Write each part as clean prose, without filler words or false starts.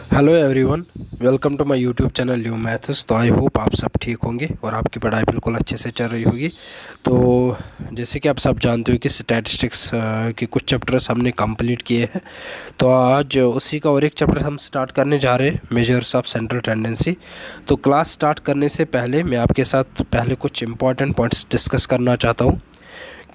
Hello everyone, welcome to my YouTube channel new maths. तो I hope आप सब ठीक होंगे और आपकी पढ़ाई बिल्कुल अच्छे से चल रही होगी। तो जैसे कि आप सब जानते हो कि स्टैटिस्टिक्स के कुछ चैप्टर्स हमने कंप्लीट किए हैं। तो आज उसी का और एक चैप्टर हम स्टार्ट करने जा रहे हैं, मेजर्स ऑफ सेंट्रल टेंडेंसी। तो क्लास स्टार्ट करने से पहले मैं आपके साथ पहले कुछ इंपॉर्टेंट पॉइंट्स डिस्कस करना चाहता हूँ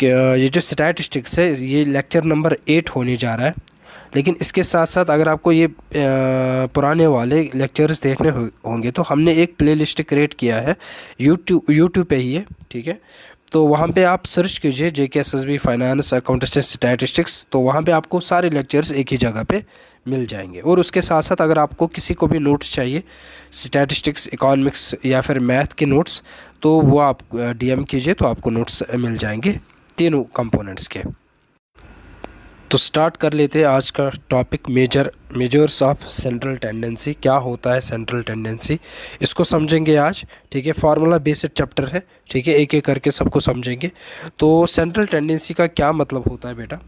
कि ये जो स्टैटिस्टिक्स है ये लेक्चर नंबर 8 होने जा रहा है। लेकिन इसके साथ साथ अगर आपको ये पुराने वाले लेक्चर्स देखने होंगे तो हमने एक प्लेलिस्ट क्रिएट किया है, यूट्यूब पे ही है, ठीक है। तो वहाँ पे आप सर्च कीजिए JKSSB फाइनेंस अकाउंटेंसी स्टैटिस्टिक्स, तो वहाँ पे आपको सारे लेक्चर्स एक ही जगह पे मिल जाएंगे। और उसके साथ साथ अगर आपको किसी को भी नोट्स चाहिए, स्टैटिस्टिक्स, इकोनॉमिक्स या फिर मैथ के नोट्स, तो वो आप DM कीजिए तो आपको नोट्स मिल जाएंगे तीनों कंपोनेंट्स के। तो स्टार्ट कर लेते हैं आज का topic, measures of central tendency. क्या होता है सेंट्रल टेंडेंसी, इसको समझेंगे आज, ठीक है। फार्मूला बेस्ड चैप्टर है, ठीक है, एक एक करके सबको समझेंगे। तो सेंट्रल टेंडेंसी का क्या मतलब होता है बेटा,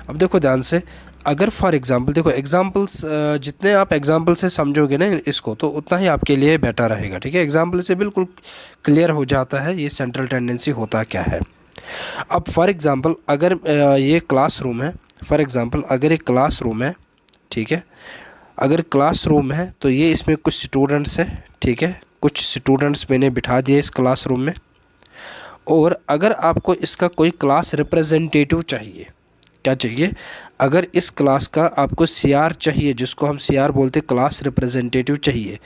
अब देखो ध्यान से। अगर फॉर एग्जांपल देखो, एग्जांपल्स जितने आप एग्जांपल से समझोगे ना इसको, तो उतना ही आपके लिए बेटर रहेगा, ठीक है। एग्जांपल से बिल्कुल क्लियर हो जाता है ये सेंट्रल टेंडेंसी होता क्या है। अब फॉर एग्ज़ाम्पल अगर ये क्लासरूम है, फॉर एग्ज़ाम्पल अगर एक क्लासरूम है, ठीक है, अगर क्लासरूम है तो ये इसमें कुछ स्टूडेंट्स हैं, ठीक है, कुछ स्टूडेंट्स मैंने बिठा दिए इस क्लासरूम में। और अगर आपको इसका कोई क्लास रिप्रेजेंटेटिव चाहिए, क्या चाहिए, अगर इस क्लास का आपको CR चाहिए, जिसको हम CR बोलते हैं, क्लास रिप्रेजेंटेटिव चाहिए,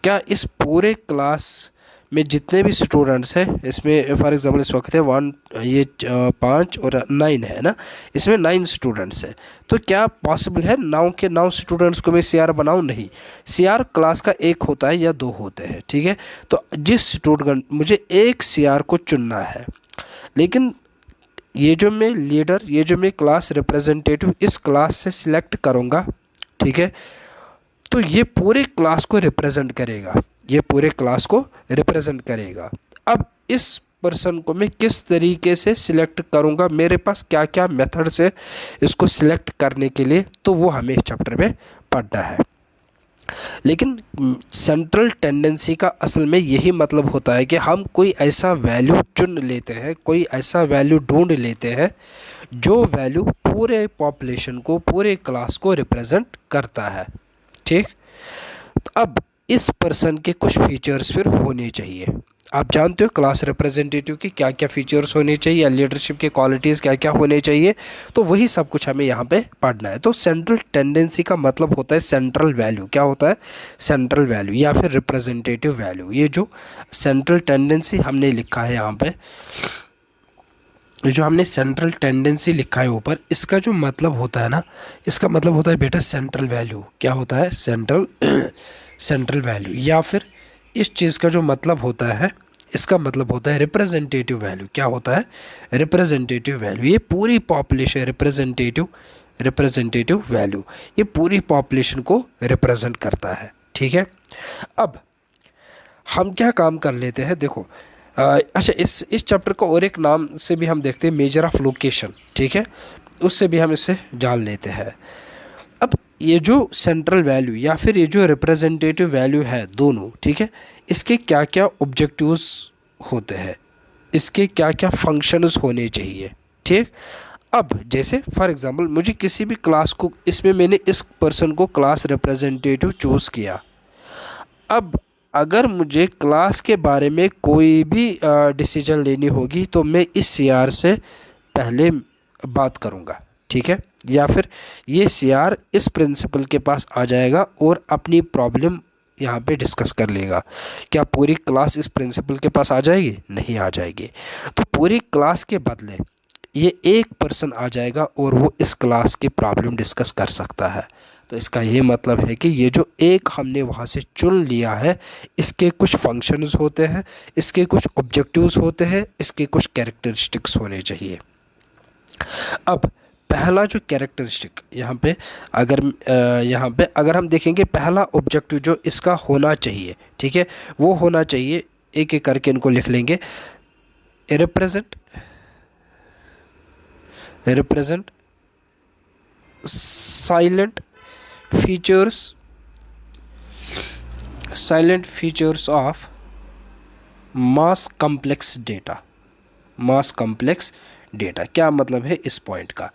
क्या इस पूरे क्लास में जितने भी स्टूडेंट्स हैं, इसमें फॉर एग्जांपल इस वक्त है 5 और 9 है ना, इसमें 9 स्टूडेंट्स हैं, तो क्या पॉसिबल है 9 के 9 स्टूडेंट्स को मैं CR बनाऊं? नहीं, CR क्लास का एक होता है या दो होते हैं, ठीक है। तो जिस स्टूडेंट, मुझे एक CR को चुनना है, लेकिन ये जो मैं लीडर, ये जो मैं क्लास रिप्रेजेंटेटिव इस क्लास से सिलेक्ट करूँगा, ठीक है, तो ये पूरे क्लास को रिप्रेजेंट करेगा, ये पूरे क्लास को रिप्रेजेंट करेगा। अब इस पर्सन को मैं किस तरीके से सिलेक्ट करूँगा, मेरे पास क्या क्या मेथड्स है इसको सिलेक्ट करने के लिए, तो वो हमें इस चैप्टर में पढ़ना है। लेकिन सेंट्रल टेंडेंसी का असल में यही मतलब होता है कि हम कोई ऐसा वैल्यू चुन लेते हैं, कोई ऐसा वैल्यू ढूंढ लेते हैं जो वैल्यू पूरे पॉपुलेशन को, पूरे क्लास को रिप्रेजेंट करता है, ठीक। तो अब इस पर्सन के कुछ फीचर्स फिर होने चाहिए। आप जानते हो क्लास रिप्रेजेंटेटिव की क्या क्या फीचर्स होने चाहिए, या लीडरशिप के क्वालिटीज़ क्या क्या होने चाहिए, तो वही सब कुछ हमें यहाँ पे पढ़ना है। तो सेंट्रल टेंडेंसी का मतलब होता है सेंट्रल वैल्यू। क्या होता है? सेंट्रल वैल्यू या फिर रिप्रेजेंटेटिव वैल्यू। ये जो सेंट्रल टेंडेंसी हमने लिखा है यहाँ पे, जो हमने सेंट्रल टेंडेंसी लिखा है ऊपर, इसका जो मतलब होता है ना, इसका मतलब होता है बेटा सेंट्रल वैल्यू। क्या होता है? Central value. या फिर इस चीज़ का जो मतलब होता है, इसका मतलब होता है रिप्रेजेंटेटिव वैल्यू। क्या होता है? Representative value. ये पूरी पॉपुलेशन, रिप्रेजेंटेटिव वैल्यू, ये पूरी पॉपुलेशन को रिप्रेजेंट करता है, ठीक है। अब हम क्या काम कर लेते हैं, देखो, अच्छा, इस चैप्टर को और एक नाम से भी हम देखते हैं, मेजर ऑफ लोकेशन, ठीक है, उससे भी हम इसे जान लेते हैं। अब ये जो सेंट्रल वैल्यू या फिर ये जो रिप्रेजेंटेटिव वैल्यू है, दोनों, ठीक है, इसके क्या क्या ऑब्जेक्टिव्स होते हैं, इसके क्या क्या फंक्शंस होने चाहिए, ठीक। अब जैसे फॉर एग्जांपल मुझे किसी भी क्लास को, इसमें मैंने इस पर्सन को क्लास रिप्रेजेंटेटिव चूज़ किया। अब अगर मुझे क्लास के बारे में कोई भी डिसीजन लेनी होगी तो मैं इस CR से पहले बात करूँगा, ठीक है। या फिर ये CR इस प्रिंसिपल के पास आ जाएगा और अपनी प्रॉब्लम यहाँ पे डिस्कस कर लेगा। क्या पूरी क्लास इस प्रिंसिपल के पास आ जाएगी? नहीं आ जाएगी। तो पूरी क्लास के बदले ये एक पर्सन आ जाएगा और वो इस क्लास की प्रॉब्लम डिस्कस कर सकता है। तो इसका ये मतलब है कि ये जो एक हमने वहाँ से चुन लिया है, इसके कुछ फंक्शंस होते हैं, इसके कुछ ऑब्जेक्टिव्स होते हैं, इसके कुछ कैरेक्टरिस्टिक्स होने चाहिए। अब पहला जो कैरेक्टरिस्टिक यहाँ पे, यहाँ पे अगर हम देखेंगे, पहला ऑब्जेक्टिव जो इसका होना चाहिए, ठीक है, वो होना चाहिए, एक एक करके इनको लिख लेंगे। Represent salient features salient features of mass complex data. Mass complex data क्या मतलब है इस पॉइंट का?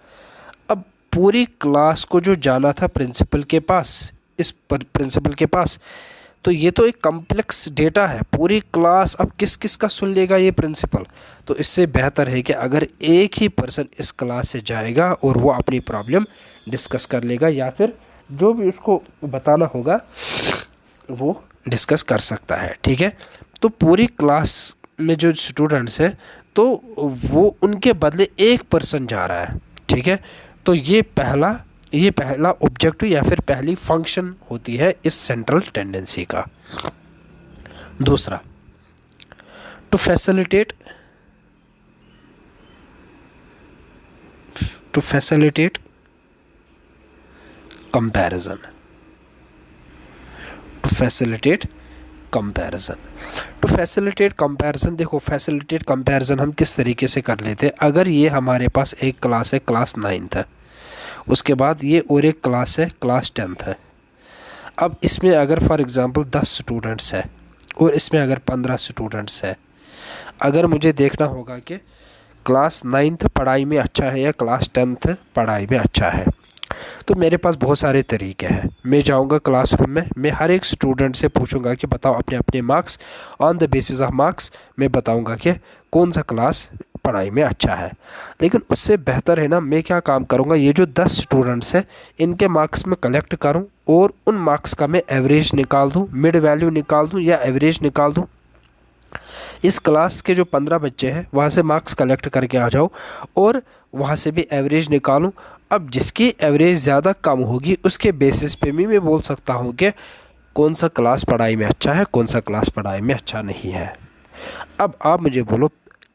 अब पूरी क्लास को जो जाना था प्रिंसिपल के पास, इस प्रिंसिपल के पास, तो ये तो एक कॉम्प्लेक्स डेटा है, पूरी क्लास अब किस किस का सुन लेगा ये प्रिंसिपल। तो इससे बेहतर है कि अगर एक ही पर्सन इस क्लास से जाएगा और वो अपनी प्रॉब्लम डिस्कस कर लेगा, या फिर जो भी उसको बताना होगा वो डिस्कस कर सकता है। ठीक है, तो पूरी क्लास में जो स्टूडेंट्स हैं तो वो उनके बदले एक पर्सन जा रहा है। ठीक है, तो ये पहला ऑब्जेक्टिव या फिर पहली फंक्शन होती है इस सेंट्रल टेंडेंसी का। दूसरा, to facilitate comparison. To facilitate comparison, देखो फैसिलिटेट कंपैरिजन हम किस तरीके से कर लेते हैं। अगर ये हमारे पास एक क्लास है, क्लास 9th है, उसके बाद ये और एक क्लास है, क्लास 10th है। अब इसमें अगर फॉर एग्ज़ाम्पल 10 स्टूडेंट्स है और इसमें अगर 15 स्टूडेंट्स है, अगर मुझे देखना होगा कि क्लास 9th पढ़ाई में अच्छा है या क्लास 10th पढ़ाई में अच्छा है, तो मेरे पास बहुत सारे तरीके हैं। मैं जाऊंगा क्लासरूम में, मैं हर एक स्टूडेंट से पूछूंगा कि बताओ अपने अपने marks, on the basis of marks मैं बताऊंगा कि कौन सा क्लास पढ़ाई में अच्छा है। लेकिन उससे बेहतर है ना, मैं क्या काम करूंगा, ये जो 10 स्टूडेंट्स हैं इनके मार्क्स में कलेक्ट करूं और उन मार्क्स का मैं एवरेज निकाल दूं, मिड वैल्यू निकाल दूं या एवरेज निकाल दूं। इस क्लास के जो 15 बच्चे हैं वहाँ से मार्क्स कलेक्ट करके आ जाओ और वहाँ से भी एवरेज निकालूं। अब जिसकी एवरेज ज़्यादा कम होगी उसके बेसिस पे भी मैं बोल सकता हूँ कि कौन सा क्लास पढ़ाई में अच्छा है, कौन सा क्लास पढ़ाई में अच्छा नहीं है। अब आप मुझे बोलो,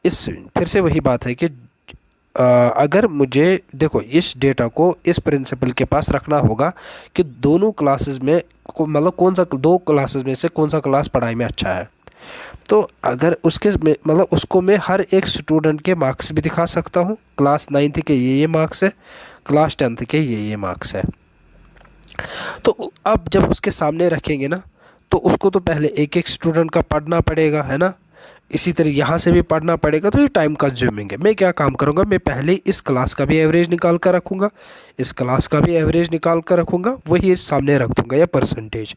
इस फिर से वही बात है कि अगर मुझे देखो इस डेटा को इस प्रिंसिपल के पास रखना होगा कि दोनों क्लासेस में मतलब कौन सा, दो क्लासेस में से कौन सा क्लास पढ़ाई में अच्छा है। तो अगर उसके मतलब उसको मैं हर एक स्टूडेंट के मार्क्स भी दिखा सकता हूँ, क्लास 9th के ये मार्क्स है, क्लास 10th के ये मार्क्स है। तो अब जब उसके सामने रखेंगे ना, तो उसको तो पहले एक एक स्टूडेंट का पढ़ना पड़ेगा, है ना, इसी तरह यहाँ से भी पढ़ना पड़ेगा, तो ये टाइम कंज्यूमिंग है। मैं क्या काम करूँगा, मैं पहले इस क्लास का भी एवरेज निकाल कर रखूँगा, इस क्लास का भी एवरेज निकाल कर रखूँगा, वही सामने रख दूँगा या परसेंटेज।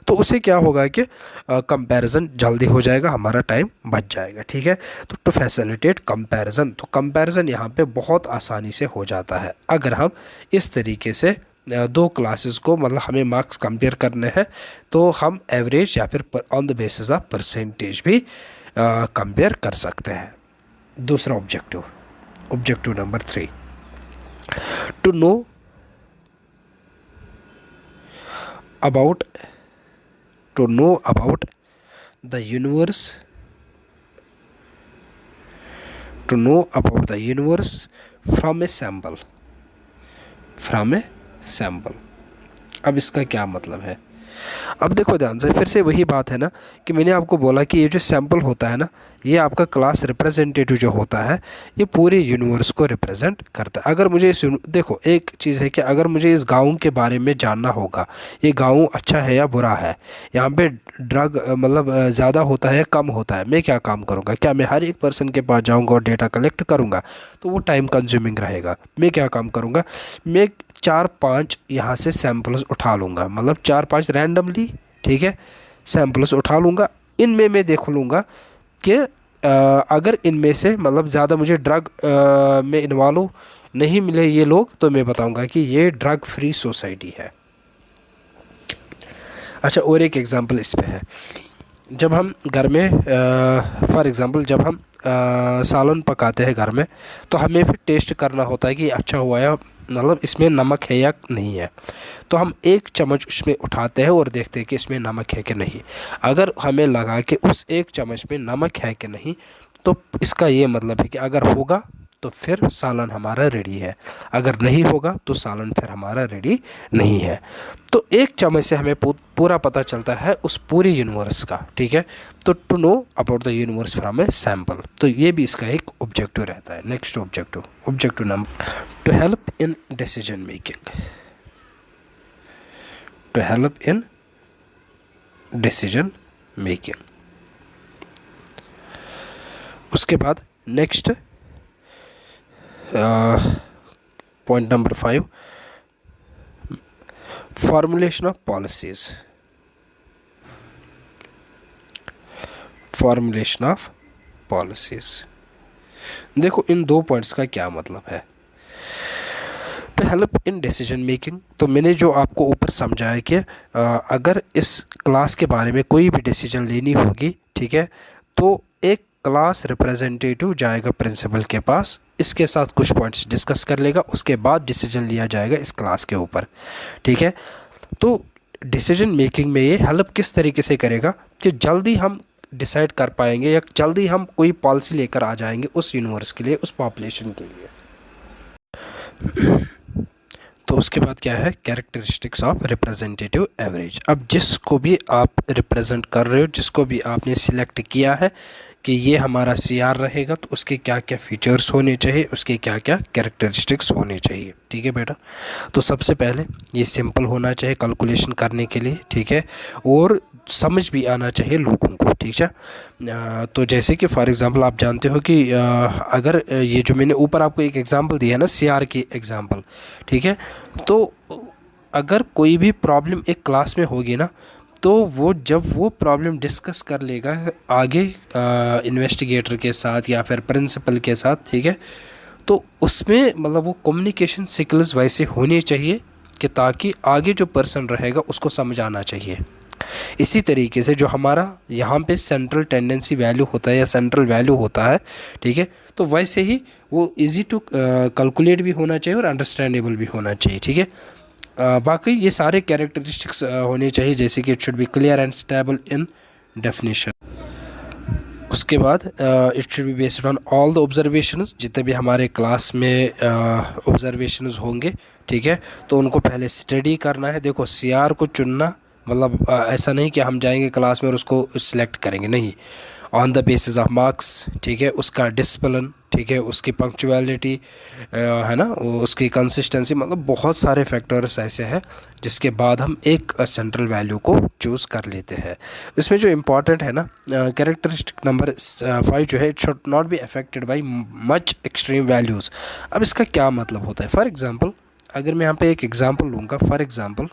तो उससे क्या होगा कि कंपैरिजन जल्दी हो जाएगा, हमारा टाइम बच जाएगा। ठीक है, तो टू फैसिलिटेट कंपैरिजन, तो कंपैरिजन यहाँ पे बहुत आसानी से हो जाता है अगर हम इस तरीके से दो क्लासेस को, मतलब हमें मार्क्स कंपेयर करने हैं तो हम एवरेज या फिर on the basis of percentage भी कंपेयर कर सकते हैं। दूसरा objective number 3, to know about the universe, from a sample, अब इसका क्या मतलब है? अब देखो ध्यान से, फिर से वही बात है ना कि मैंने आपको बोला कि ये जो सैम्पल होता है ना, ये आपका क्लास रिप्रेजेंटेटिव जो होता है ये पूरे यूनिवर्स को रिप्रेजेंट करता है। अगर मुझे देखो एक चीज़ है कि अगर मुझे इस गांव के बारे में जानना होगा, ये गांव अच्छा है या बुरा है, यहाँ पे ड्रग मतलब ज़्यादा होता है या कम होता है, मैं क्या काम करूँगा, क्या मैं हर एक पर्सन के पास जाऊँगा और डेटा कलेक्ट करूँगा? तो वो टाइम कंज्यूमिंग रहेगा। मैं क्या काम करूँगा, मैं 4-5 यहाँ से सैम्पल्स उठा लूँगा, मतलब 4-5 रैंडमली, ठीक है, सैम्पल्स उठा लूँगा। इनमें मैं देख लूँगा कि अगर इनमें से मतलब ज़्यादा मुझे ड्रग में इन्वॉल्व नहीं मिले ये लोग, तो मैं बताऊँगा कि ये ड्रग फ्री सोसाइटी है। अच्छा, और एक एग्ज़ाम्पल इस पे है, जब हम घर में फॉर एग्ज़ाम्पल जब हम सालन पकाते हैं घर में, तो हमें फिर टेस्ट करना होता है कि अच्छा हुआ है, मतलब इसमें नमक है या नहीं है। तो हम 1 चम्मच उसमें उठाते हैं और देखते हैं कि इसमें नमक है कि नहीं। अगर हमें लगा कि उस 1 चम्मच में नमक है कि नहीं, तो इसका ये मतलब है कि अगर होगा तो फिर सालन हमारा रेडी है, अगर नहीं होगा तो सालन फिर हमारा रेडी नहीं है। तो 1 चम्मच से हमें पूरा पता चलता है उस पूरी यूनिवर्स का। ठीक है, तो to know about the universe from a sample, तो ये भी इसका एक ऑब्जेक्टिव रहता है। Next objective number, to help in decision making, decision making. उसके बाद next point number 5, formulation of policies. Formulation of policies, देखो इन 2 पॉइंट्स का क्या मतलब है। To help in decision making, तो मैंने जो आपको ऊपर समझाया कि अगर इस क्लास के बारे में कोई भी डिसीजन लेनी होगी, ठीक है, तो एक क्लास रिप्रेजेंटेटिव जाएगा प्रिंसिपल के पास, इसके साथ कुछ पॉइंट्स डिस्कस कर लेगा, उसके बाद डिसीजन लिया जाएगा इस क्लास के ऊपर, ठीक है। तो डिसीजन मेकिंग में ये हेल्प किस तरीके से करेगा कि जल्दी हम डिसाइड कर पाएंगे या जल्दी हम कोई पॉलिसी लेकर आ जाएंगे उस यूनिवर्स के लिए, उस पॉपुलेशन के लिए। तो उसके बाद क्या है, कैरेक्टरिस्टिक्स ऑफ रिप्रेजेंटेटिव एवरेज। अब जिसको भी आप रिप्रेजेंट कर रहे हो, जिसको भी आपने सिलेक्ट किया है कि ये हमारा सीआर रहेगा, तो उसके क्या क्या फीचर्स होने चाहिए, उसके क्या क्या कैरेक्टरिस्टिक्स होने चाहिए, ठीक है बेटा। तो सबसे पहले ये सिंपल होना चाहिए कैलकुलेशन करने के लिए, ठीक है, और समझ भी आना चाहिए लोगों को, ठीक है। तो जैसे कि फॉर एग्ज़ाम्पल आप जानते हो कि अगर ये जो मैंने ऊपर आपको एक एग्ज़ाम्पल दिया है ना, सीआर की एग्ज़ाम्पल, ठीक है, तो अगर कोई भी प्रॉब्लम एक क्लास में होगी ना, तो वो जब वो प्रॉब्लम डिस्कस कर लेगा आगे इन्वेस्टिगेटर के साथ या फिर प्रिंसिपल के साथ, ठीक है, तो उसमें मतलब वो कम्युनिकेशन स्किल्स वैसे होनी चाहिए कि ताकि आगे जो पर्सन रहेगा उसको समझ आना चाहिए। इसी तरीके से जो हमारा यहाँ पे सेंट्रल टेंडेंसी वैल्यू होता है या सेंट्रल वैल्यू होता है, ठीक है, तो वैसे ही वो इजी टू कैलकुलेट भी होना चाहिए और अंडरस्टैंडेबल भी होना चाहिए, ठीक है। बाकी ये सारे कैरेक्टरिस्टिक्स होने चाहिए, जैसे कि it should be clear and stable in definition. उसके बाद it should be based on all the observations, जितने भी हमारे क्लास में ऑब्जर्वेशंस होंगे, ठीक है, तो उनको पहले स्टडी करना है। देखो सीआर को चुनना मतलब ऐसा नहीं कि हम जाएंगे क्लास में और उसको सिलेक्ट करेंगे, नहीं, on the basis of marks, ठीक है, उसका डिसिप्लिन, ठीक है, उसकी पंक्चुअलिटी है ना, उसकी कंसिस्टेंसी, मतलब बहुत सारे फैक्टर्स ऐसे हैं जिसके बाद हम एक सेंट्रल वैल्यू को चूज़ कर लेते हैं। इसमें जो इम्पॉर्टेंट है ना, कैरेक्टरिस्टिक नंबर 5 जो है, it should not be affected by much extreme values. अब इसका क्या मतलब होता है, फॉर एग्ज़ाम्पल अगर मैं यहाँ पे एक एग्ज़ाम्पल लूँगा, फॉर एग्ज़ाम्पल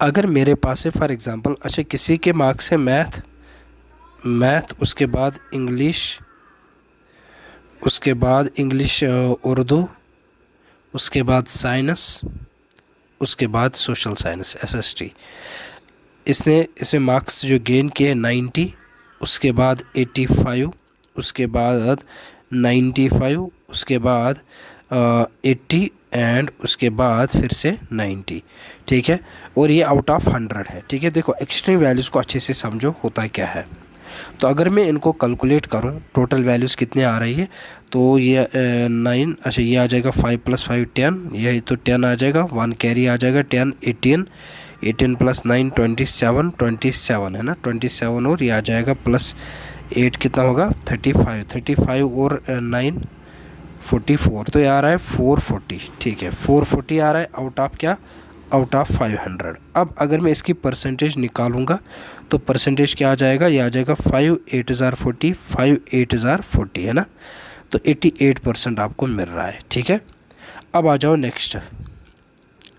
अगर मेरे पास है फॉर एग्ज़ाम्पल, अच्छा किसी के मार्क्स है मैथ, उसके बाद इंग्लिश, उसके बाद इंग्लिश उर्दू, उसके बाद साइंस, उसके बाद सोशल साइंस एसएसटी। इसमें मार्क्स जो गेन किए 90, उसके बाद 85, उसके बाद 95, उसके बाद 80 एंड उसके बाद फिर से 90, ठीक है, और ये आउट ऑफ 100 है, ठीक है। देखो एक्सट्रीम वैल्यूज़ को अच्छे से समझो होता क्या है। तो अगर मैं इनको कैलकुलेट करूं टोटल वैल्यूज़ कितने आ रही है, तो ये 9, अच्छा ये आ जाएगा 5 + 5 10, ये तो 10 आ जाएगा, 1 कैरी आ जाएगा 10, 18, 18 + 9 27, 27 है ना, 27, और ये आ जाएगा +8 कितना होगा 35, 35 और 9 44, तो ये आ रहा है 440, ठीक है, 440 आ रहा है आउट ऑफ क्या, आउट ऑफ 500। अब अगर मैं इसकी परसेंटेज निकालूंगा तो परसेंटेज क्या आ जाएगा, ये आ जाएगा 5 8 हज़ार 40, 5 8 हज़ार 40 है ना, तो 88% आपको मिल रहा है, ठीक है। अब आ जाओ नेक्स्ट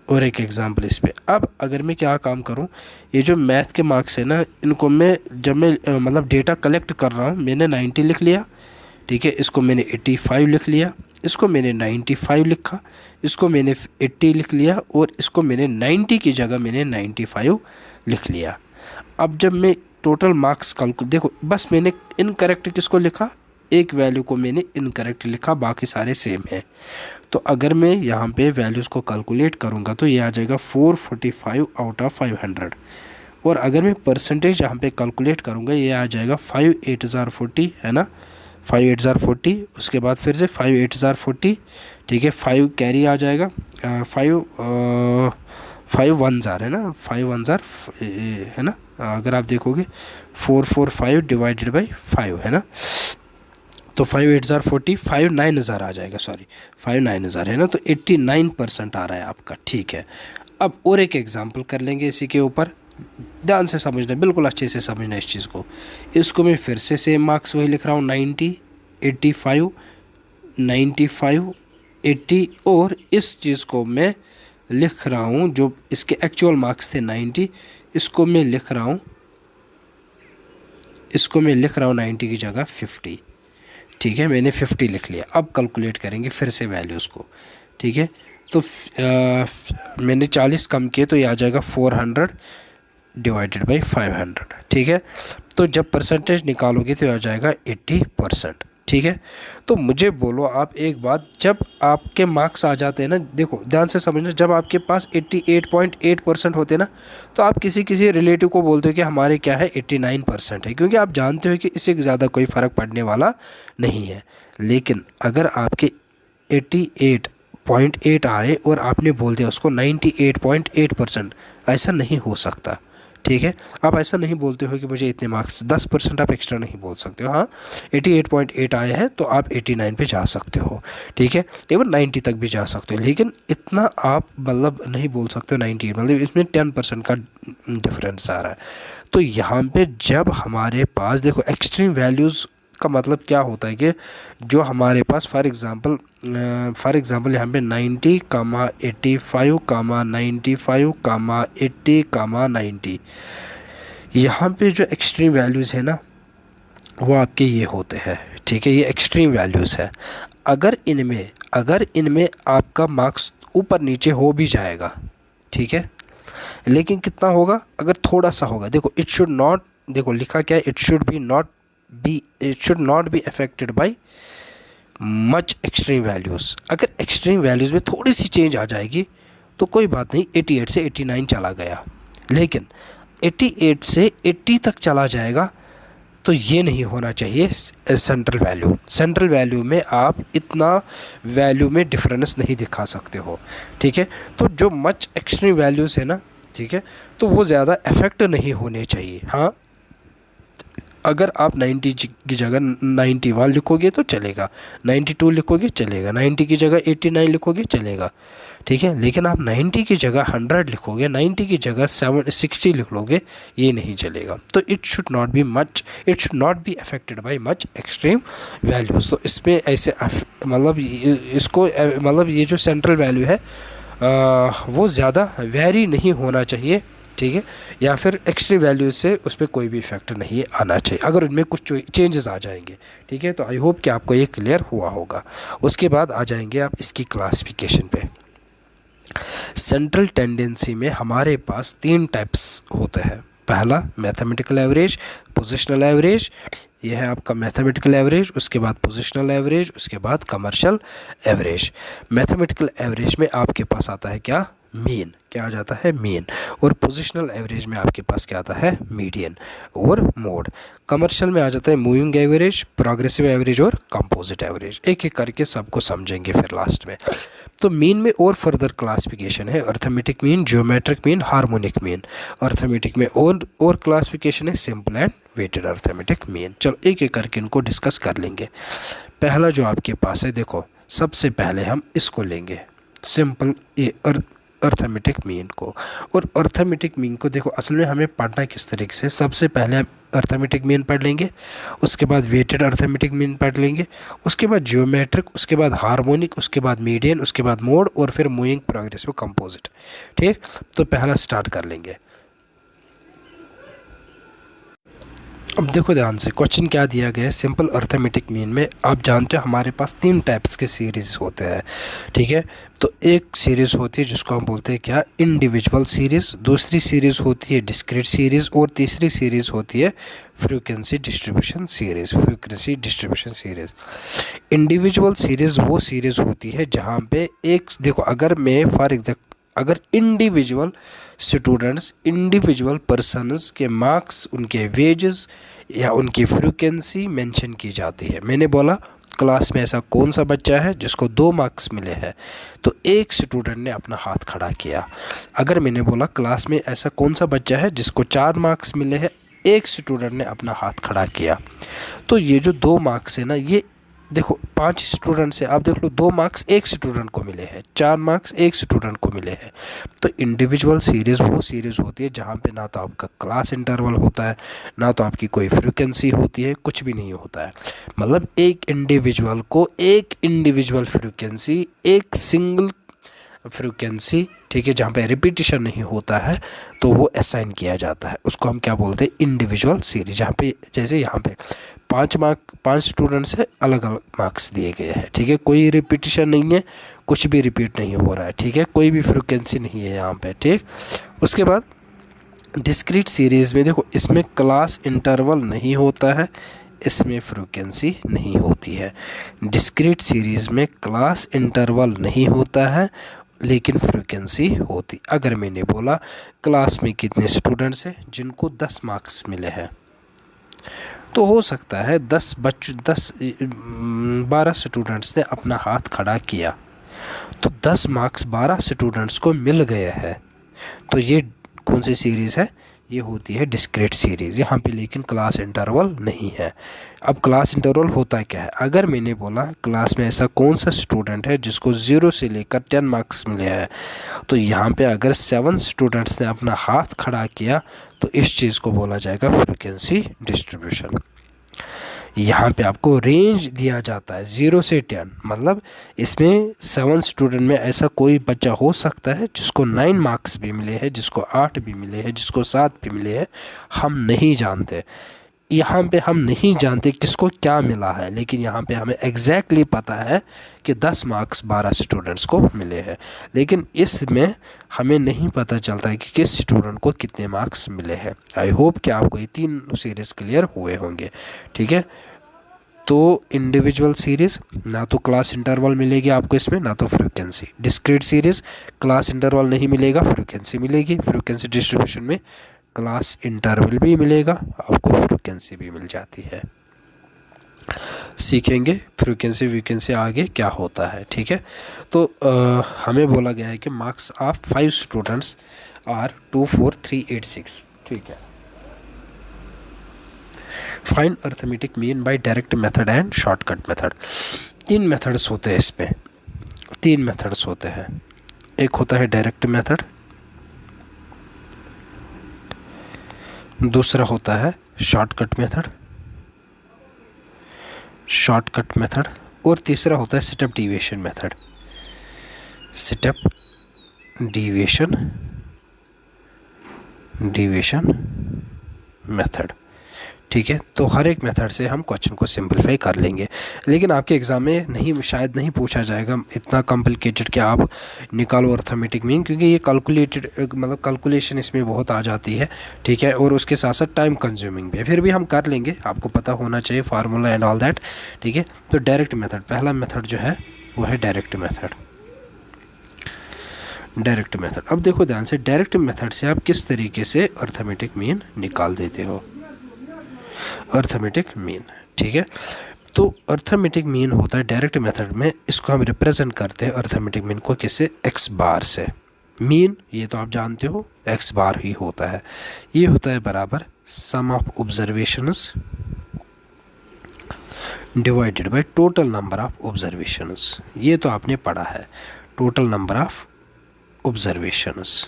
और एक एग्जांपल इस पे। अब अगर मैं क्या काम करूं, ये जो मैथ के मार्क्स है ना, इनको मैं जब मैं मतलब डेटा कलेक्ट कर रहा हूं, मैंने 90 लिख लिया, ठीक है, इसको मैंने 85 लिख लिया, इसको मैंने 95 लिखा, इसको मैंने 80 लिख लिया, और इसको मैंने 90 की जगह मैंने 95 लिख लिया। अब जब मैं टोटल मार्क्स कैलकुलेट, देखो बस मैंने इनकरेक्ट किसको लिखा, एक वैल्यू को मैंने इनकरेक्ट लिखा, बाकी सारे सेम है। तो अगर मैं यहाँ पे वैल्यूज़ को कैलकुलेट करूँगा तो ये आ जाएगा 445 आउट ऑफ 500, और अगर मैं परसेंटेज यहाँ पे कैलकुलेट करूँगा ये आ जाएगा 5 8040 है ना, 5 8040, उसके बाद फिर से 5 8040, ठीक है, 5 कैरी आ जाएगा, 5 1 ज़ार है ना, 5 1 ज़ार है ना, अगर आप देखोगे 445 डिवाइडेड बाई 5 है ना, तो 5 8 हज़ार 40, 5 9 हज़ार आ जाएगा, सॉरी 5 9 हज़ार है ना, तो 89% आ रहा है आपका, ठीक है। अब और एक एग्जांपल कर लेंगे इसी के ऊपर, ध्यान से समझना, बिल्कुल अच्छे से समझना इस चीज़ को। इसको मैं फिर से सेम मार्क्स वही लिख रहा हूँ 90, 85, 95, 80, और इस चीज़ को मैं लिख रहा हूँ जो इसके एक्चुअल मार्क्स थे 90, इसको मैं लिख रहा हूँ 90 की जगह 50। ठीक है, मैंने 50 लिख लिया। अब कैलकुलेट करेंगे फिर से वैल्यूज़ को। ठीक है, तो मैंने 40 कम किए तो ये आ जाएगा 400 डिवाइडेड बाई 500। ठीक है, तो जब परसेंटेज निकालोगे तो आ जाएगा 80%। ठीक है, तो मुझे बोलो आप एक बात, जब आपके मार्क्स आ जाते हैं ना, देखो ध्यान से समझना, जब आपके पास 88.8% होते हैं ना, तो आप किसी किसी रिलेटिव को बोलते हो कि हमारे क्या है 89% है, क्योंकि आप जानते हो कि इससे ज़्यादा कोई फ़र्क पड़ने वाला नहीं है। लेकिन अगर आपके 88.8 आए और आपने बोल दिया उसको 98.8%, ऐसा नहीं हो सकता। ठीक है, आप ऐसा नहीं बोलते हो कि मुझे इतने मार्क्स 10% आप एक्स्ट्रा नहीं बोल सकते हो। हाँ, 88.8 आए हैं तो आप 89 पे जा सकते हो। ठीक है, इवन 90 तक भी जा सकते हो, लेकिन इतना आप मतलब नहीं बोल सकते हो 98, मतलब इसमें 10% का डिफरेंस आ रहा है। तो यहाँ पे जब हमारे पास देखो एक्सट्रीम वैल्यूज़ का मतलब क्या होता है कि जो हमारे पास फॉर एग्ज़ाम्पल यहाँ पे 90, 85, 95, 80, 90, यहाँ पे जो एक्सट्रीम वैल्यूज़ है ना वो आपके ये होते हैं। ठीक है, ये एक्सट्रीम वैल्यूज़ है। अगर इनमें आपका मार्क्स ऊपर नीचे हो भी जाएगा, ठीक है, लेकिन कितना होगा, अगर थोड़ा सा होगा, देखो इट शुड नॉट, देखो लिखा क्या है, it should not be affected by much extreme values. अगर एक्सट्रीम वैल्यूज़ में थोड़ी सी चेंज आ जाएगी तो कोई बात नहीं, 88 से 89 चला गया, लेकिन 88 से 80 तक चला जाएगा तो ये नहीं होना चाहिए सेंट्रल वैल्यू में आप इतना वैल्यू में डिफरेंस नहीं दिखा सकते हो। ठीक है, तो जो मच एक्सट्रीम वैल्यूज़ है ना, ठीक है, तो वो ज़्यादा अफेक्ट नहीं होने चाहिए। हाँ, अगर आप 90 की जगह 91 लिखोगे तो चलेगा, 92 लिखोगे चलेगा, 90 की जगह 89 लिखोगे चलेगा। ठीक है, लेकिन आप 90 की जगह 100 लिखोगे, 90 की जगह 60 लिख लोगे, ये नहीं चलेगा। तो it should not be affected by much extreme values. तो इसमें ऐसे मतलब इसको मतलब ये जो सेंट्रल वैल्यू है वो ज़्यादा वेरी नहीं होना चाहिए। ठीक है, या फिर एक्सट्रीम वैल्यू से उस पर कोई भी इफेक्ट नहीं आना चाहिए अगर उनमें कुछ चेंजेस आ जाएंगे। ठीक है, तो आई होप कि आपको ये क्लियर हुआ होगा। उसके बाद आ जाएंगे आप इसकी क्लासिफिकेशन पे। सेंट्रल टेंडेंसी में हमारे पास 3 टाइप्स होते हैं। पहला मैथमेटिकल एवरेज, पोजिशनल एवरेज, यह है आपका मैथमेटिकल एवरेज, उसके बाद पोजिशनल एवरेज, उसके बाद कमर्शियल एवरेज। मैथमेटिकल एवरेज में आपके पास आता है क्या, मीन, क्या आ जाता है, मीन। और पोजिशनल एवरेज में आपके पास क्या आता है, मीडियन और मोड। कमर्शियल में आ जाता है मूविंग एवरेज, प्रोग्रेसिव एवरेज और कंपोजिट एवरेज। एक एक करके सबको समझेंगे फिर लास्ट में। तो मीन में और फर्दर क्लासिफिकेशन है, arithmetic mean, geometric mean, harmonic mean. Arithmetic में और क्लासिफिकेशन है, simple and weighted arithmetic mean. चलो एक एक करके इनको डिस्कस कर लेंगे। पहला जो आपके पास है, देखो सबसे पहले हम इसको लेंगे, सिंपल ये अर्थमेटिक मीन को। और अर्थमेटिक मीन को देखो असल में हमें पढ़ना किस तरीके से, सबसे पहले हम अर्थमेटिक मीन पढ़ लेंगे, उसके बाद वेटेड अर्थमेटिक मीन पढ़ लेंगे, उसके बाद जियोमेट्रिक, उसके बाद हार्मोनिक, उसके बाद मीडियन, उसके बाद मोड, और फिर मूविंग, प्रोग्रेसिव, कंपोजिट। ठीक, तो पहला स्टार्ट कर लेंगे। अब देखो ध्यान से, क्वेश्चन क्या दिया गया है, सिंपल अर्थमेटिक मीन में आप जानते हो हमारे पास 3 टाइप्स के सीरीज़ होते हैं। ठीक है, तो एक सीरीज़ होती है जिसको हम बोलते हैं क्या, इंडिविजुअल सीरीज़, दूसरी सीरीज़ होती है डिस्क्रीट सीरीज़, और तीसरी सीरीज़ होती है frequency distribution series. Individual series वो सीरीज़ होती है जहाँ पे एक, देखो अगर मैं अगर इंडिविजुअल स्टूडेंट्स, इंडिविजुअल पर्सनस के मार्क्स, उनके वेजेस या उनकी फ्रीक्वेंसी मेंशन की जाती है। मैंने बोला क्लास में ऐसा कौन सा बच्चा है जिसको 2 मार्क्स मिले हैं, तो एक स्टूडेंट ने अपना हाथ खड़ा किया। अगर मैंने बोला क्लास में ऐसा कौन सा बच्चा है जिसको 4 मार्क्स मिले हैं, एक स्टूडेंट ने अपना हाथ खड़ा किया। तो ये जो 2 मार्क्स है ना, ये देखो 5 स्टूडेंट से आप देख लो, 2 मार्क्स एक स्टूडेंट को मिले हैं, 4 मार्क्स एक स्टूडेंट को मिले हैं। तो इंडिविजुअल सीरीज़ वो सीरीज़ होती है जहाँ पे ना तो आपका क्लास इंटरवल होता है, ना तो आपकी कोई फ्रीक्वेंसी होती है, कुछ भी नहीं होता है। मतलब एक इंडिविजुअल को एक इंडिविजुअल फ्रीक्वेंसी, एक सिंगल फ्रीक्वेंसी, ठीक है, जहाँ पे रिपीटिशन नहीं होता है, तो वो असाइन किया जाता है। उसको हम क्या बोलते हैं, इंडिविजुअल सीरीज। जहाँ पे जैसे यहाँ पे 5 स्टूडेंट से अलग अलग मार्क्स दिए गए हैं, ठीक है, कोई रिपीटिशन नहीं है, कुछ भी रिपीट नहीं हो रहा है, ठीक है, कोई भी फ्रीक्वेंसी नहीं है यहाँ पे, ठीक। उसके बाद डिस्क्रीट सीरीज़ में देखो, इसमें क्लास इंटरवल नहीं होता है, इसमें फ्रीक्वेंसी नहीं होती है। डिस्क्रीट सीरीज़ में क्लास इंटरवल नहीं होता है लेकिन फ्रीक्वेंसी होती। अगर मैंने बोला क्लास में कितने स्टूडेंट्स हैं जिनको 10 मार्क्स मिले हैं, तो हो सकता है 12 स्टूडेंट्स ने अपना हाथ खड़ा किया, तो 10 मार्क्स 12 स्टूडेंट्स को मिल गए हैं। तो ये कौन सी सीरीज़ है, ये होती है डिस्क्रीट सीरीज़। यहाँ पे लेकिन क्लास इंटरवल नहीं है। अब क्लास इंटरवल होता क्या है, अगर मैंने बोला क्लास में ऐसा कौन सा स्टूडेंट है जिसको 0 से लेकर 10 मार्क्स मिले हैं, तो यहाँ पे अगर 7 स्टूडेंट्स ने अपना हाथ खड़ा किया तो इस चीज़ को बोला जाएगा फ्रीक्वेंसी डिस्ट्रीब्यूशन। यहाँ पे आपको रेंज दिया जाता है 0 से 10, मतलब इसमें 7 स्टूडेंट में ऐसा कोई बच्चा हो सकता है जिसको 9 मार्क्स भी मिले हैं, जिसको 8 भी मिले हैं, जिसको 7 भी मिले हैं, हम नहीं जानते। यहाँ पे हम नहीं जानते किसको क्या मिला है, लेकिन यहाँ पे हमें एग्जैक्टली पता है कि 10 मार्क्स 12 स्टूडेंट्स को मिले हैं। लेकिन इसमें हमें नहीं पता चलता है कि किस स्टूडेंट को कितने मार्क्स मिले हैं। आई होप कि आपको ये 3 सीरीज़ क्लियर हुए होंगे, ठीक है। तो इंडिविजुअल सीरीज़ ना तो क्लास इंटरवल मिलेगी आपको इसमें, ना तो frequency. Discrete series class interval नहीं मिलेगा, फ्रीक्वेंसी मिलेगी। फ्रीक्वेंसी डिस्ट्रीब्यूशन में क्लास इंटरवल भी मिलेगा, आपको फ्रीक्वेंसी भी मिल जाती है। सीखेंगे फ्रीक्वेंसी वीकेंसी आगे क्या होता है, ठीक है। तो हमें बोला गया है कि मार्क्स ऑफ 5 स्टूडेंट्स आर 24386, ठीक है। Find arithmetic mean by direct method and shortcut method. 3 methods होते हैं इसमें, 3 मेथड्स होते हैं। एक होता है डायरेक्ट मेथड, दूसरा होता है शॉर्टकट मेथड, और तीसरा होता है step deviation method. Step deviation method, ठीक है। तो हर एक मेथड से हम क्वेश्चन को सिंपलीफाई कर लेंगे, लेकिन आपके एग्ज़ाम में शायद नहीं पूछा जाएगा इतना कॉम्प्लिकेटेड कि आप निकालो अर्थमेटिक मीन, क्योंकि ये कैलकुलेटेड, मतलब कैलकुलेशन इसमें बहुत आ जाती है, ठीक है, और उसके साथ साथ टाइम कंज्यूमिंग भी है। फिर भी हम कर लेंगे, आपको पता होना चाहिए फार्मूला एंड ऑल दैट, ठीक है। तो डायरेक्ट मेथड, पहला मेथड जो है वो है डायरेक्ट मेथड। अब देखो ध्यान से, डायरेक्ट मेथड से आप किस तरीके से अर्थमेटिक मीन निकाल देते हो, अर्थमेटिक मीन, ठीक है। तो अर्थमेटिक मीन होता है डायरेक्ट मेथड में, इसको हम रिप्रेजेंट करते हैं अर्थमेटिक मीन को किससे, एक्स बार से। मीन ये तो आप जानते हो एक्स बार ही होता है, ये होता है बराबर sum of observations divided by total number of observations. ये तो आपने पढ़ा है, टोटल नंबर ऑफ ऑब्जर्वेशंस।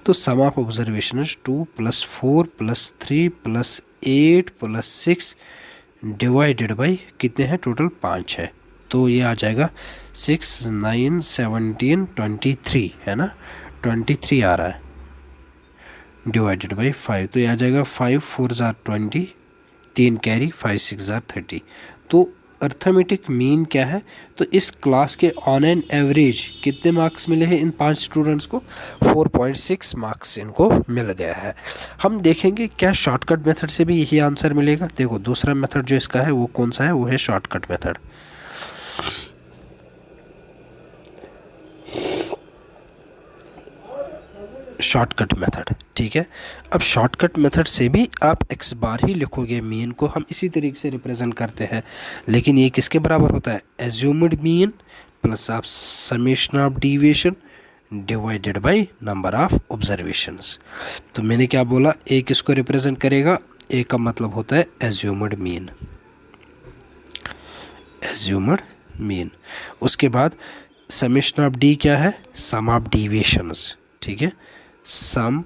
तो सम ऑफ ऑब्जर्वेशन 2 + 4 + 3 + 8 + 6 डिवाइडेड बाई कितने हैं, टोटल 5 है। तो ये आ जाएगा 6, 9, 17, 23, है ना, 23 आ रहा है, डिवाइडेड बाई 5। तो ये आ जाएगा 5 4 जार 20, 3 कैरी, 5 6 जार 30। तो अर्थमेटिक मीन क्या है, तो इस क्लास के ऑन एन एवरेज कितने मार्क्स मिले हैं इन 5 स्टूडेंट्स को, 4.6 मार्क्स इनको मिल गया है। हम देखेंगे क्या शॉर्टकट मेथड से भी यही आंसर मिलेगा। देखो दूसरा मेथड जो इसका है वो कौन सा है, वो है शॉर्टकट मेथड। शॉर्टकट मेथड, ठीक है। अब शॉर्टकट मेथड से भी आप एक्स बार ही लिखोगे, मीन को हम इसी तरीके से रिप्रेजेंट करते हैं, लेकिन ये किसके बराबर होता है, एज्यूम्ड मीन प्लस आप summation of deviation divided by number of observations. तो मैंने क्या बोला, ए किसको रिप्रेजेंट करेगा, ए का मतलब होता है एज्यूम्ड मीन, एज्यूम्ड मीन। उसके बाद समेशन ऑफ डी क्या है, सम ऑफ डिविएशंस, ठीक है, sum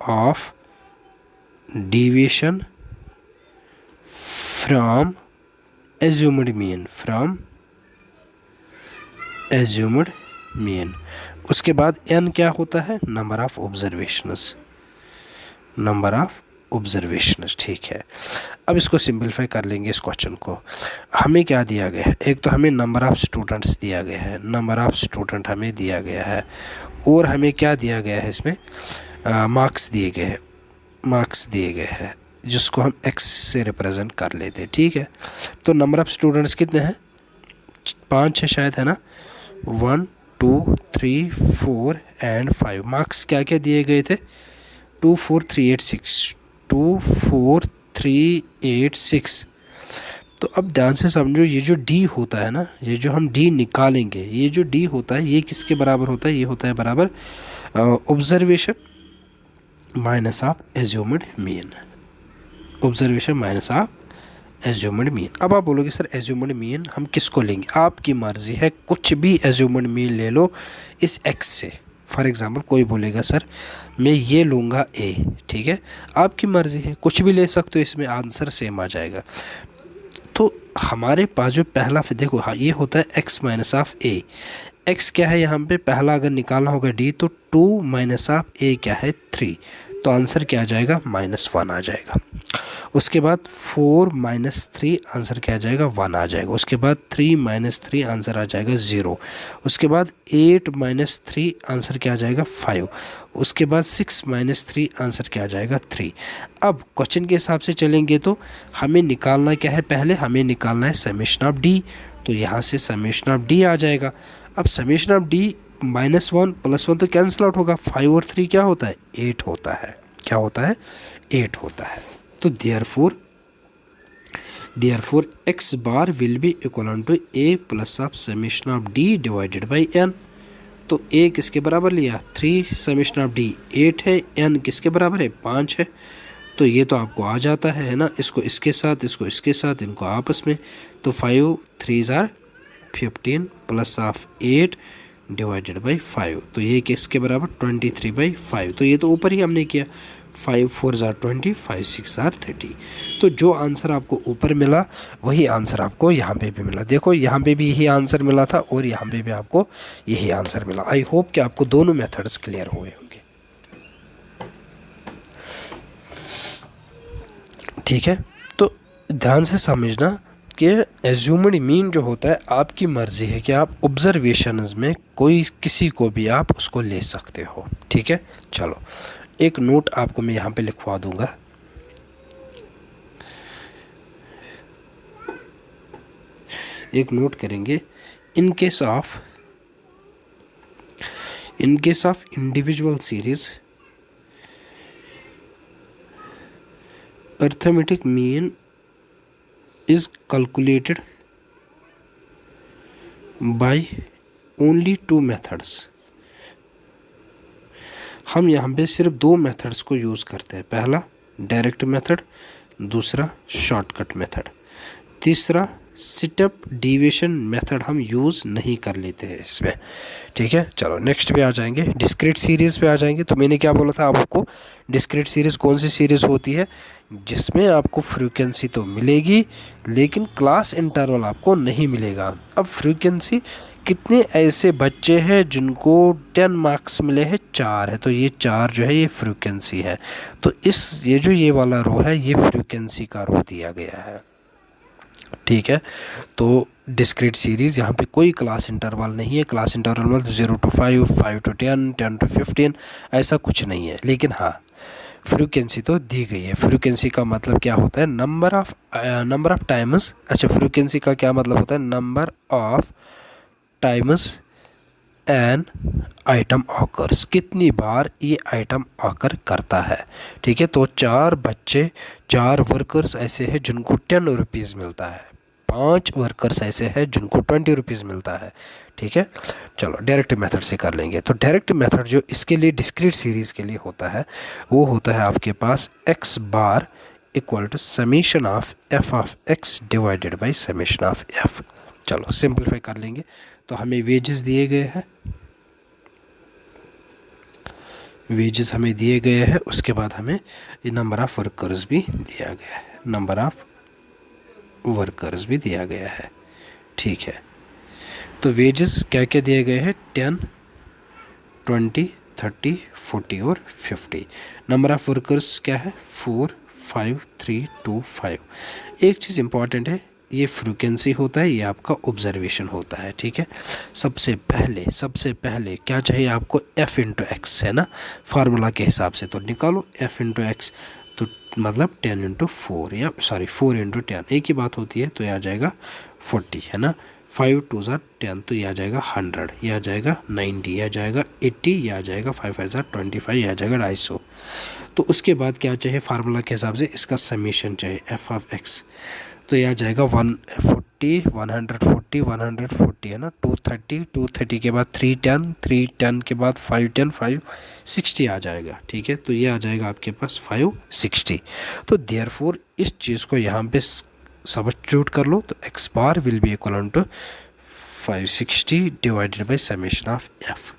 of deviation from assumed mean, from assumed mean. उसके बाद एन क्या होता है, number of observations, number of observations, ठीक है। अब इसको सिंपलीफाई कर लेंगे इस क्वेश्चन को। हमें क्या दिया गया है, एक तो हमें नंबर ऑफ़ स्टूडेंट्स दिया गया है, नंबर ऑफ़ स्टूडेंट हमें दिया गया है, और हमें क्या दिया गया है, इसमें मार्क्स दिए गए हैं, मार्क्स दिए गए हैं जिसको हम एक्स से रिप्रेजेंट कर लेते हैं, ठीक है। तो नंबर ऑफ़ स्टूडेंट्स कितने हैं, 5 है शायद, है ना, 1 2 3 4 एंड 5। मार्क्स क्या क्या दिए गए थे, 2 4 3 8 6, 2 4 3 8 6। तो अब ध्यान से समझो, ये जो डी होता है ना, ये जो हम डी निकालेंगे, ये जो डी होता है ये किसके बराबर होता है, ये होता है बराबर observation minus of assumed mean, observation minus of assumed mean. अब आप बोलोगे सर एज्यूम्ड मीन हम किसको लेंगे, आपकी मर्ज़ी है, कुछ भी एज्यूम्ड मीन ले लो इस एक्स से। फॉर एग्ज़ाम्पल कोई बोलेगा सर मैं ये लूँगा ए, ठीक है, आपकी मर्ज़ी है, कुछ भी ले सकते हो, इसमें आंसर सेम आ जाएगा। तो हमारे पास जो पहला, देखो हाँ, ये होता है X minus of A. X क्या है यहाँ पे, पहला अगर निकालना होगा डी, तो 2 माइनस ऑफ ए क्या है 3, तो आंसर क्या आ जाएगा, -1 आ जाएगा। उसके बाद 4 माइनस 3 आंसर क्या आ जाएगा, 1 आ जाएगा। उसके बाद 3 माइनस 3 आंसर आ जाएगा 0। उसके बाद 8 माइनस 3 आंसर क्या आ जाएगा 5। उसके बाद 6 माइनस 3 आंसर क्या आ जाएगा 3। अब क्वेश्चन के हिसाब से चलेंगे तो हमें निकालना क्या है, पहले हमें निकालना है समेशन ऑफ डी, तो यहाँ से समेशन ऑफ डी आ जाएगा। अब समेशन ऑफ डी -1 +1 तो कैंसिल आउट होगा, 5 और 3 क्या होता है, 8 होता है, क्या होता है, 8 होता है। तो therefore X bar will be equal to A plus of summation of D divided by N. तो ए किसके बराबर लिया, 3, समेशन ऑफ डी 8 है, एन किसके बराबर है, 5 है। तो ये तो आपको आ जाता है ना, इसको इसके साथ, इसको इसके साथ, इनको आपस में, तो 5 3 = 15 प्लस ऑफ 8 डिवाइडेड बाई 5, तो ये किसके बराबर 23/5। तो ये तो ऊपर ही हमने किया, 5 4 = 20, 5 6 = 30। तो जो आंसर आपको ऊपर मिला वही आंसर आपको यहाँ पे भी मिला। देखो यहाँ पे भी यही आंसर मिला था और यहाँ पे भी आपको यही आंसर मिला। आई होप कि आपको दोनों मेथड्स क्लियर हुए होंगे, ठीक है। तो ध्यान से समझना कि एज्यूम्ड मीन जो होता है आपकी मर्ज़ी है कि आप ऑब्जर्वेशंस में कोई किसी को भी आप उसको ले सकते हो, ठीक है। चलो एक नोट आपको मैं यहाँ पे लिखवा दूंगा, एक नोट करेंगे, in case of individual series arithmetic mean is calculated by only 2 methods। हम यहाँ पे सिर्फ 2 मेथड्स को यूज़ करते हैं, पहला डायरेक्ट मेथड, दूसरा शॉर्टकट मेथड, तीसरा सिटअप डिविएशन मेथड हम यूज़ नहीं कर लेते हैं इसमें, ठीक है। चलो नेक्स्ट पे आ जाएंगे, डिस्क्रीट सीरीज़ पे आ जाएंगे। तो मैंने क्या बोला था आपको, डिस्क्रीट सीरीज़ कौन सी सीरीज़ होती है जिसमें आपको फ्रीक्वेंसी तो मिलेगी लेकिन क्लास इंटरवल आपको नहीं मिलेगा। अब फ्रीक्वेंसी कितने ऐसे बच्चे हैं जिनको 10 मार्क्स मिले हैं, 4 है, तो ये 4 जो है ये फ्रीक्वेंसी है। तो ये जो ये वाला रो है ये फ्रीक्वेंसी का रो दिया गया है, ठीक है। तो डिस्क्रीट सीरीज़ यहाँ पे कोई क्लास इंटरवल नहीं है, क्लास इंटरवल मतलब 0 to 5, 5 to 10, 10 to 15, ऐसा कुछ नहीं है। लेकिन हाँ फ्रीक्वेंसी तो दी गई है। फ्रीक्वेंसी का मतलब क्या होता है, नंबर ऑफ टाइम्स, अच्छा फ्रीक्वेंसी का क्या मतलब होता है, number of times an item occurs, कितनी बार ये आइटम ऑकर करता है, ठीक है। तो 4 बच्चे, 4 वर्कर्स ऐसे हैं जिनको 10 रुपीज़ मिलता है, 5 वर्कर्स ऐसे हैं जिनको 20 रुपीज़ मिलता है, ठीक है। चलो डायरेक्ट मेथड से कर लेंगे। तो डायरेक्ट मेथड जो इसके लिए डिस्क्रीट सीरीज़ के लिए होता है वो होता है आपके पास x bar equal to summation of F of X divided by summation of F. चलो सिंपलीफाई कर लेंगे। तो हमें वेजेस दिए गए हैं, वेजेस हमें दिए गए हैं, उसके बाद हमें नंबर ऑफ़ वर्कर्स भी दिया गया है, नंबर ऑफ़ वर्कर्स भी दिया गया है। ठीक है, तो वेजेस क्या क्या दिए गए हैं, 10, 20, 30, 40 और 50। नंबर ऑफ़ वर्कर्स क्या है, 4, 5, 3, 2, 5। एक चीज़ इंपॉर्टेंट है, ये फ्रीक्वेंसी होता है, ये आपका ऑब्जर्वेशन होता है। ठीक है, सबसे पहले क्या चाहिए आपको, f इंटू एक्स है ना, फार्मूला के हिसाब से। तो निकालो f इंटू एक्स, तो मतलब 10 इंटू 4 या सॉरी 4 इंटू 10 एक ही बात होती है। तो यह आ जाएगा 40 है ना, 5 2 ज़ा 10, तो यह आ जाएगा 100, यह आ जाएगा 90, यह आ जाएगा 80, यह आ जाएगा 5 5 ज़ा 25, यह आ जाएगा 250। तो उसके बाद क्या चाहिए, फार्मूला के हिसाब से इसका समीशन चाहिए f ऑफ x। तो यह आ जाएगा 140 140 140 है ना, 230 230 के बाद 310 310 के बाद 510 560 आ जाएगा। ठीक है, तो ये आ जाएगा आपके पास 560। तो देयरफॉर इस चीज़ को यहाँ पे सब्स्टिट्यूट कर लो, तो x bar will be equal to 560 divided by summation of f।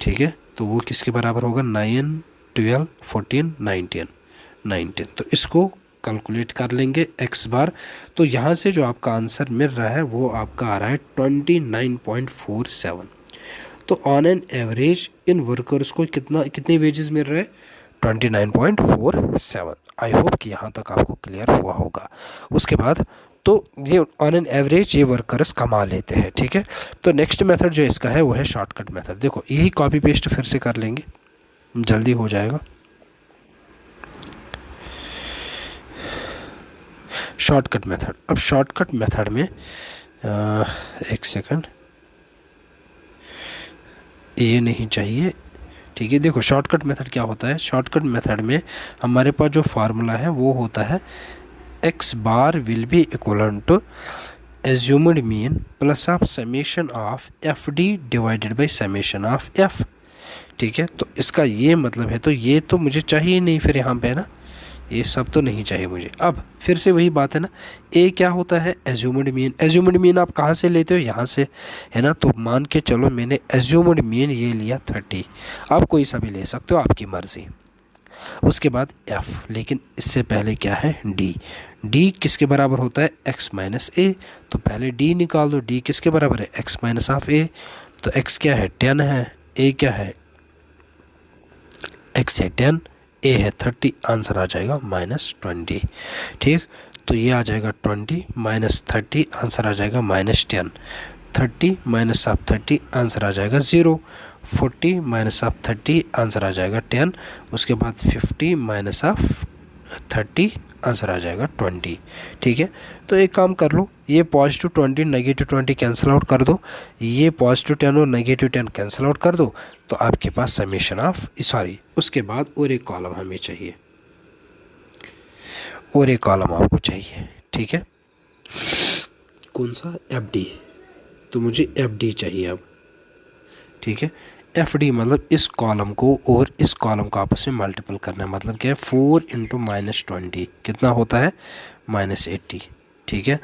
ठीक है, तो वो किसके बराबर होगा, 9 12 14 19। तो इसको कैलकुलेट कर लेंगे x बार। तो यहाँ से जो आपका आंसर मिल रहा है वो आपका आ रहा है 29.47। तो on an average in workers को कितने वेजेस मिल रहे हैं, 29.47। आई होप कि यहाँ तक आपको क्लियर हुआ होगा। उसके बाद तो ये ऑन एन एवरेज ये वर्कर्स कमा लेते हैं। ठीक है, तो नेक्स्ट मेथड जो इसका है वो है शॉर्टकट मेथड। देखो यही कॉपी पेस्ट फिर से कर लेंगे, जल्दी हो जाएगा। शॉर्टकट मेथड, अब शॉर्टकट मेथड में एक सेकंड, ये नहीं चाहिए। ठीक है, देखो शॉर्टकट मेथड क्या होता है, शॉर्टकट मेथड में हमारे पास जो फार्मूला है वो होता है x bar will be equal to assumed mean plus of summation of F D divided by summation of F. ठीक है, तो इसका ये मतलब है, तो ये तो मुझे चाहिए नहीं फिर यहाँ पे है ना, ये सब तो नहीं चाहिए मुझे। अब फिर से वही बात है ना, ए क्या होता है, एज्यूम्ड मीन। एज्यूम्ड मीन आप कहाँ से लेते हो, यहाँ से है ना। तो मान के चलो मैंने एज्यूम्ड मीन ये लिया 30, आप कोई सा भी ले सकते हो, आपकी मर्ज़ी। उसके बाद एफ, लेकिन इससे पहले क्या है, डी। डी किसके बराबर होता है, एक्स माइनस ए। तो पहले डी निकाल दो, डी किसके बराबर है, एक्स माइनस ऑफ ए। तो एक्स क्या है, 10 है, ए क्या है, एक्स है 10, ए है 30, आंसर आ जाएगा -20। ठीक, तो ये आ जाएगा 20 माइनस 30, आंसर आ जाएगा -10। 30 माइनस ऑफ 30, आंसर आ जाएगा 0। 40 माइनस ऑफ 30, आंसर आ जाएगा 10। उसके बाद 50 माइनस ऑफ 30, आंसर आ जाएगा 20। ठीक है, तो एक काम कर लो, ये पॉजिटिव 20 नेगेटिव 20 कैंसिल आउट कर दो, ये पॉजिटिव 10 और नेगेटिव 10 कैंसिल आउट कर दो, तो आपके पास समेशन ऑफ सॉरी उसके बाद और एक कॉलम हमें चाहिए, और एक कॉलम आपको चाहिए। ठीक है, कौन सा, एफ डी। तो मुझे एफ डी चाहिए अब। ठीक है, एफ डी मतलब इस कॉलम को और इस कॉलम को आपस में मल्टीपल करना है। मतलब क्या है, 4 इंटू -20 कितना होता है, -80। ठीक है,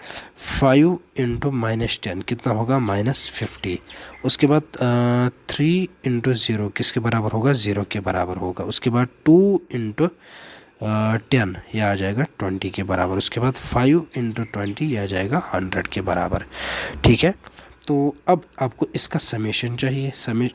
5 इंटू -10 कितना होगा, -50। उसके बाद 3 इंटू 0 किसके बराबर होगा, 0 के बराबर होगा। उसके बाद 2 इंटू 10 यह आ जाएगा 20 के बराबर। उसके बाद 5 इंटू 20 यह आ जाएगा 100 के बराबर। ठीक है, तो अब आपको इसका समेशन चाहिए।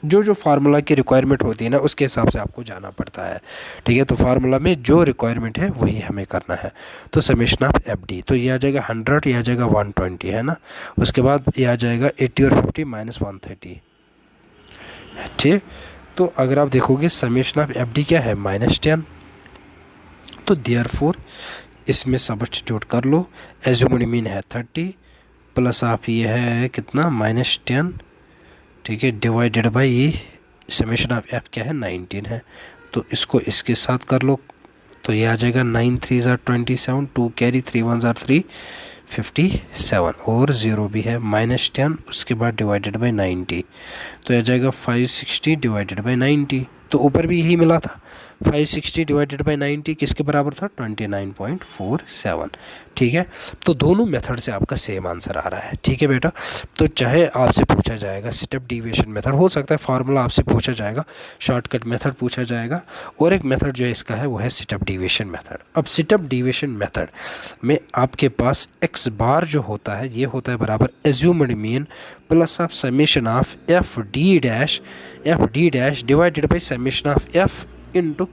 जो फार्मूला की रिक्वायरमेंट होती है ना, उसके हिसाब से आपको जाना पड़ता है। ठीक है, तो फार्मूला में जो रिक्वायरमेंट है वही हमें करना है। तो समेशन ऑफ एफ डी, तो ये आ जाएगा 100, यह आ जाएगा 120 है ना। उसके बाद ये आ जाएगा 80 और 50 -130। ठीक, तो अगर आप देखोगे समेशन ऑफ एफ डी क्या है, -10। तो देयरफॉर इसमें सब्स्टिट्यूट कर लो, एज्यूम्ड मीन है 30 प्लस आप ये है कितना, -10। ठीक है, डिवाइडेड बाई ये समेशन ऑफ एफ क्या है, 19 है। तो इसको इसके साथ कर लो, तो ये आ जाएगा 9 3 ज़ा 27, 2 कैरी 3 1 ज़ा 3 57 और 0 भी है, -10। उसके बाद डिवाइडेड बाई 90, तो यह आ जाएगा 560 डिवाइडेड बाई 90। तो ऊपर भी यही मिला था। 560 डिवाइडेड बाई 90 किसके बराबर था? 29.47। ठीक है, तो दोनों मेथड से आपका सेम आंसर आ रहा है। ठीक है बेटा, तो चाहे आपसे पूछा जाएगा स्टेप डिविएशन मेथड, हो सकता है फार्मूला आपसे पूछा जाएगा, शॉर्टकट मेथड पूछा जाएगा, और एक मेथड जो है इसका है वो है स्टेप डिविएशन मेथड। अब स्टेप डिविएशन मेथड में आपके पास एक्स बार जो होता है ये होता है बराबर assumed mean plus of summation of F D dash divided by summation of F into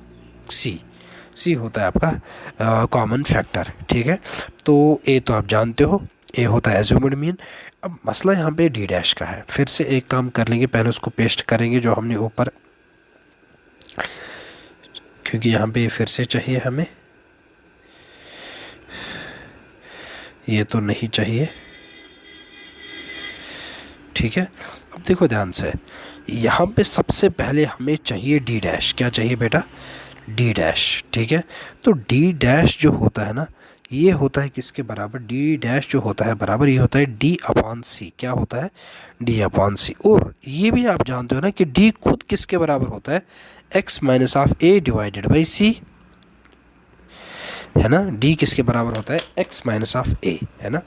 C होता है आपका कॉमन फैक्टर। ठीक है, तो ए तो आप जानते हो, ए होता है एज्यूम्ड मीन। अब मसला यहाँ पे डी डैश का है। फिर से एक काम कर लेंगे, पहले उसको पेस्ट करेंगे जो हमने ऊपर, क्योंकि यहाँ पे फिर से चाहिए हमें, ये तो नहीं चाहिए। ठीक है, अब देखो ध्यान से, यहाँ पे सबसे पहले हमें चाहिए डी डैश। क्या चाहिए बेटा? D dash. ठीक है, तो डी डैश जो होता है ना, ये होता है किसके बराबर? डी डैश जो होता है बराबर ये होता है डी अपॉन सी। क्या होता है? डी अपॉन सी। और ये भी आप जानते हो ना कि डी खुद किसके बराबर होता है? X minus of A divided by C, है ना। डी किसके बराबर होता है? एक्स माइनस ऑफ ए, है ना।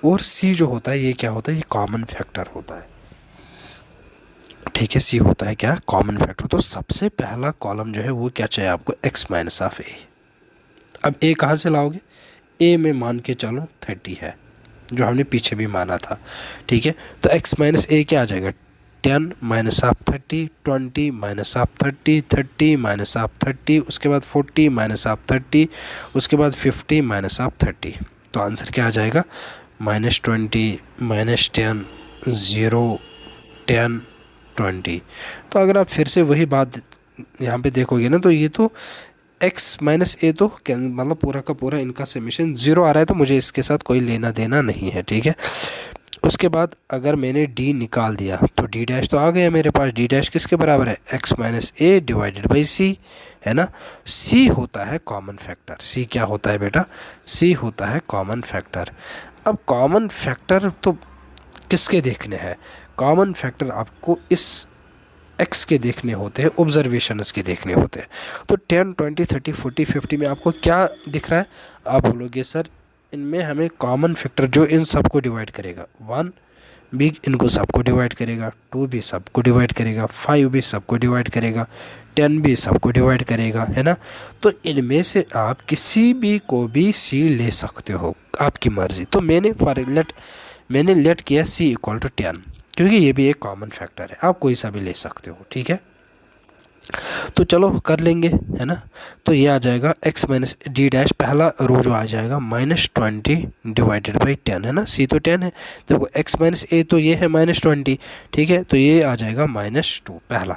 और सी जो होता है ये क्या होता है? ये कॉमन फैक्टर होता है। ठीक है, सी होता है क्या? Common factor. तो सबसे पहला कॉलम जो है वो क्या चाहिए आपको? एक्स माइनस ऑफ ए। अब ए कहाँ से लाओगे? ए में मान के चलो 30 है, जो हमने पीछे भी माना था। ठीक है, तो एक्स माइनस ए क्या आ जाएगा? 10 minus of 30, 20 minus of 30, 30 minus of 30, उसके बाद 40 माइनस ऑफ 30, उसके बाद 50 माइनस ऑफ 30। तो आंसर क्या आ जाएगा? -20 -10 0 10 20। तो अगर आप फिर से वही बात यहाँ पे देखोगे ना, तो ये तो x माइनस ए तो मतलब पूरा का पूरा इनका समेशन 0 आ रहा है, तो मुझे इसके साथ कोई लेना देना नहीं है। ठीक है, उसके बाद अगर मैंने d निकाल दिया तो d डैश तो आ गया मेरे पास। d डैश किसके बराबर है? x minus A divided by C, है ना। c होता है कॉमन फैक्टर। c क्या होता है बेटा? c होता है कॉमन फैक्टर। अब कॉमन फैक्टर तो किसके देखने हैं? कॉमन फैक्टर आपको इस x के देखने होते हैं, ऑब्जर्वेशंस के देखने होते हैं। तो 10 20 30 40 50 में आपको क्या दिख रहा है? आप बोलोगे सर इनमें हमें कॉमन फैक्टर जो इन सबको डिवाइड करेगा, 1 भी इनको सबको डिवाइड करेगा, 2 भी सबको डिवाइड करेगा, 5 भी सबको डिवाइड करेगा, 10 भी सबको डिवाइड करेगा, है ना। तो इनमें से आप किसी भी को भी सी ले सकते हो, आपकी मर्ज़ी। तो मैंने लेट किया सी इक्वल टू 10, क्योंकि ये भी एक कॉमन फैक्टर है, आप कोई सा भी ले सकते हो। ठीक है, तो चलो कर लेंगे, है ना। तो ये आ जाएगा x माइनस डी डैश, पहला रो जो आ जाएगा -20 डिवाइडेड बाई 10, है ना। सी तो 10 है, देखो x माइनस ए तो ये है -20। ठीक है, तो ये आ जाएगा -2 पहला।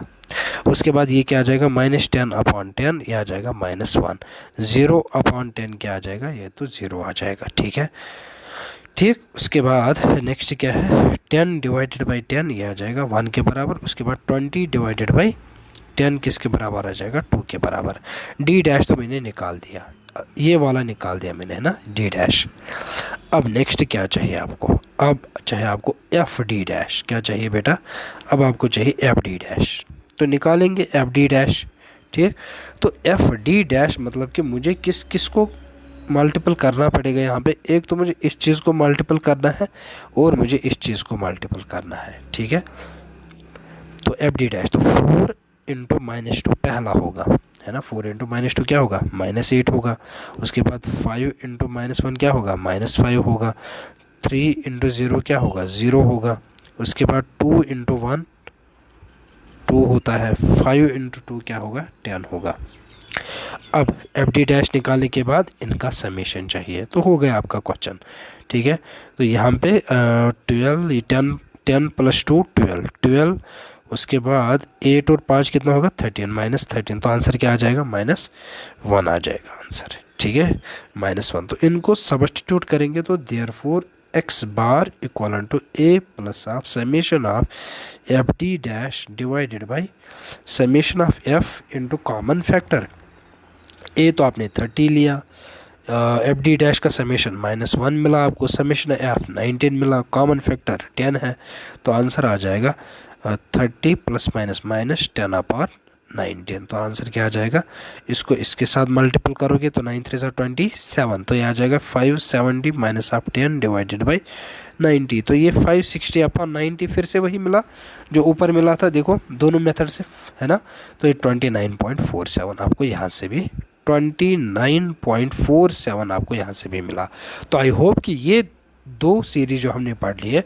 उसके बाद ये क्या आ जाएगा? -10 अपॉन 10, ये आ जाएगा -1। 0 अपॉन 10 क्या आ जाएगा? ये तो 0 आ जाएगा। ठीक है, ठीक। उसके बाद नेक्स्ट क्या है? 10 डिवाइडेड बाई 10, ये आ जाएगा 1 के बराबर। उसके बाद 20 डिवाइडेड बाई 10 किसके बराबर आ जाएगा? 2 के बराबर। डी डैश तो मैंने निकाल दिया, ये वाला निकाल दिया मैंने, है ना, डी डैश। अब नेक्स्ट क्या चाहिए आपको? अब चाहिए आपको एफ डी डैश। क्या चाहिए बेटा? अब आपको चाहिए एफ डी डैश। तो निकालेंगे एफ डी डैश। ठीक, तो एफ डी डैश मतलब कि मुझे किस को मल्टीपल करना पड़ेगा यहाँ पे। एक तो मुझे इस चीज़ को मल्टीपल करना है और मुझे इस चीज़ को मल्टीपल करना है। ठीक है, तो एफ डी डैश तो 4 इंटू -2 पहला होगा, है ना। 4 इंटू -2 क्या होगा? -8 होगा। उसके बाद 5 इंटू -1 क्या होगा? -5 होगा। 3 इंटू 0 क्या होगा? 0 होगा। उसके बाद 2 इंटू 1 2 होता है। 5 इंटू 2 क्या होगा? 10 होगा। अब एफ डी डैश निकालने के बाद इनका समेशन चाहिए, तो हो गया आपका क्वेश्चन। ठीक है, तो यहाँ पे 12 10 प्लस 2 12, उसके बाद 8 और 5 कितना होगा? 13 -13। तो आंसर क्या आ जाएगा? -1 आ जाएगा आंसर। ठीक है, -1। तो इनको सब्स्टिट्यूट करेंगे तो therefore X bar equal to A plus of summation of F D dash divided by summation of F into common factor. A तो आपने 30 लिया, एफ डी डैश का समेशन -1 मिला आपको, समेशन एफ 19 मिला, कॉमन फैक्टर 10 है। तो आंसर आ जाएगा 30 प्लस माइनस माइनस 10/19। तो आंसर क्या आ जाएगा, इसको इसके साथ मल्टीपल करोगे तो 9 3 27, तो ये आ जाएगा 570 माइनस ऑफ 10 डिवाइडेड बाई 90। तो ये 560/90 फिर से वही मिला जो ऊपर मिला था, देखो दोनों मेथड से, है ना। तो ये 29.47 आपको यहाँ से भी 29.47 आपको यहाँ से भी मिला। तो आई होप कि ये दो सीरीज जो हमने पढ़ ली है,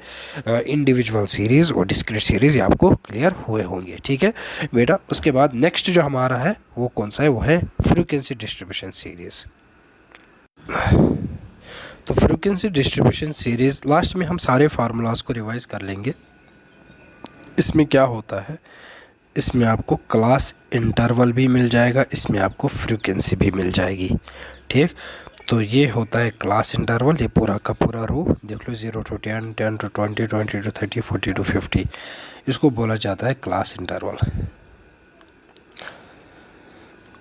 इंडिविजुअल सीरीज़ और डिस्क्रीट सीरीज़, ये आपको क्लियर हुए होंगे। ठीक है बेटा, उसके बाद नेक्स्ट जो हमारा है वो कौन सा है, वो है फ्रीक्वेंसी डिस्ट्रीब्यूशन सीरीज़। तो फ्रीक्वेंसी डिस्ट्रीब्यूशन सीरीज़ लास्ट में हम सारे फार्मूलाज को रिवाइज कर लेंगे। इसमें क्या होता है, इसमें आपको क्लास इंटरवल भी मिल जाएगा, इसमें आपको फ्रीक्वेंसी भी मिल जाएगी। ठीक, तो ये होता है क्लास इंटरवल, ये पूरा का पूरा रो देख लो, 0 to 10, 10 to 20, 20 to 30, 40 to 50, इसको बोला जाता है क्लास इंटरवल।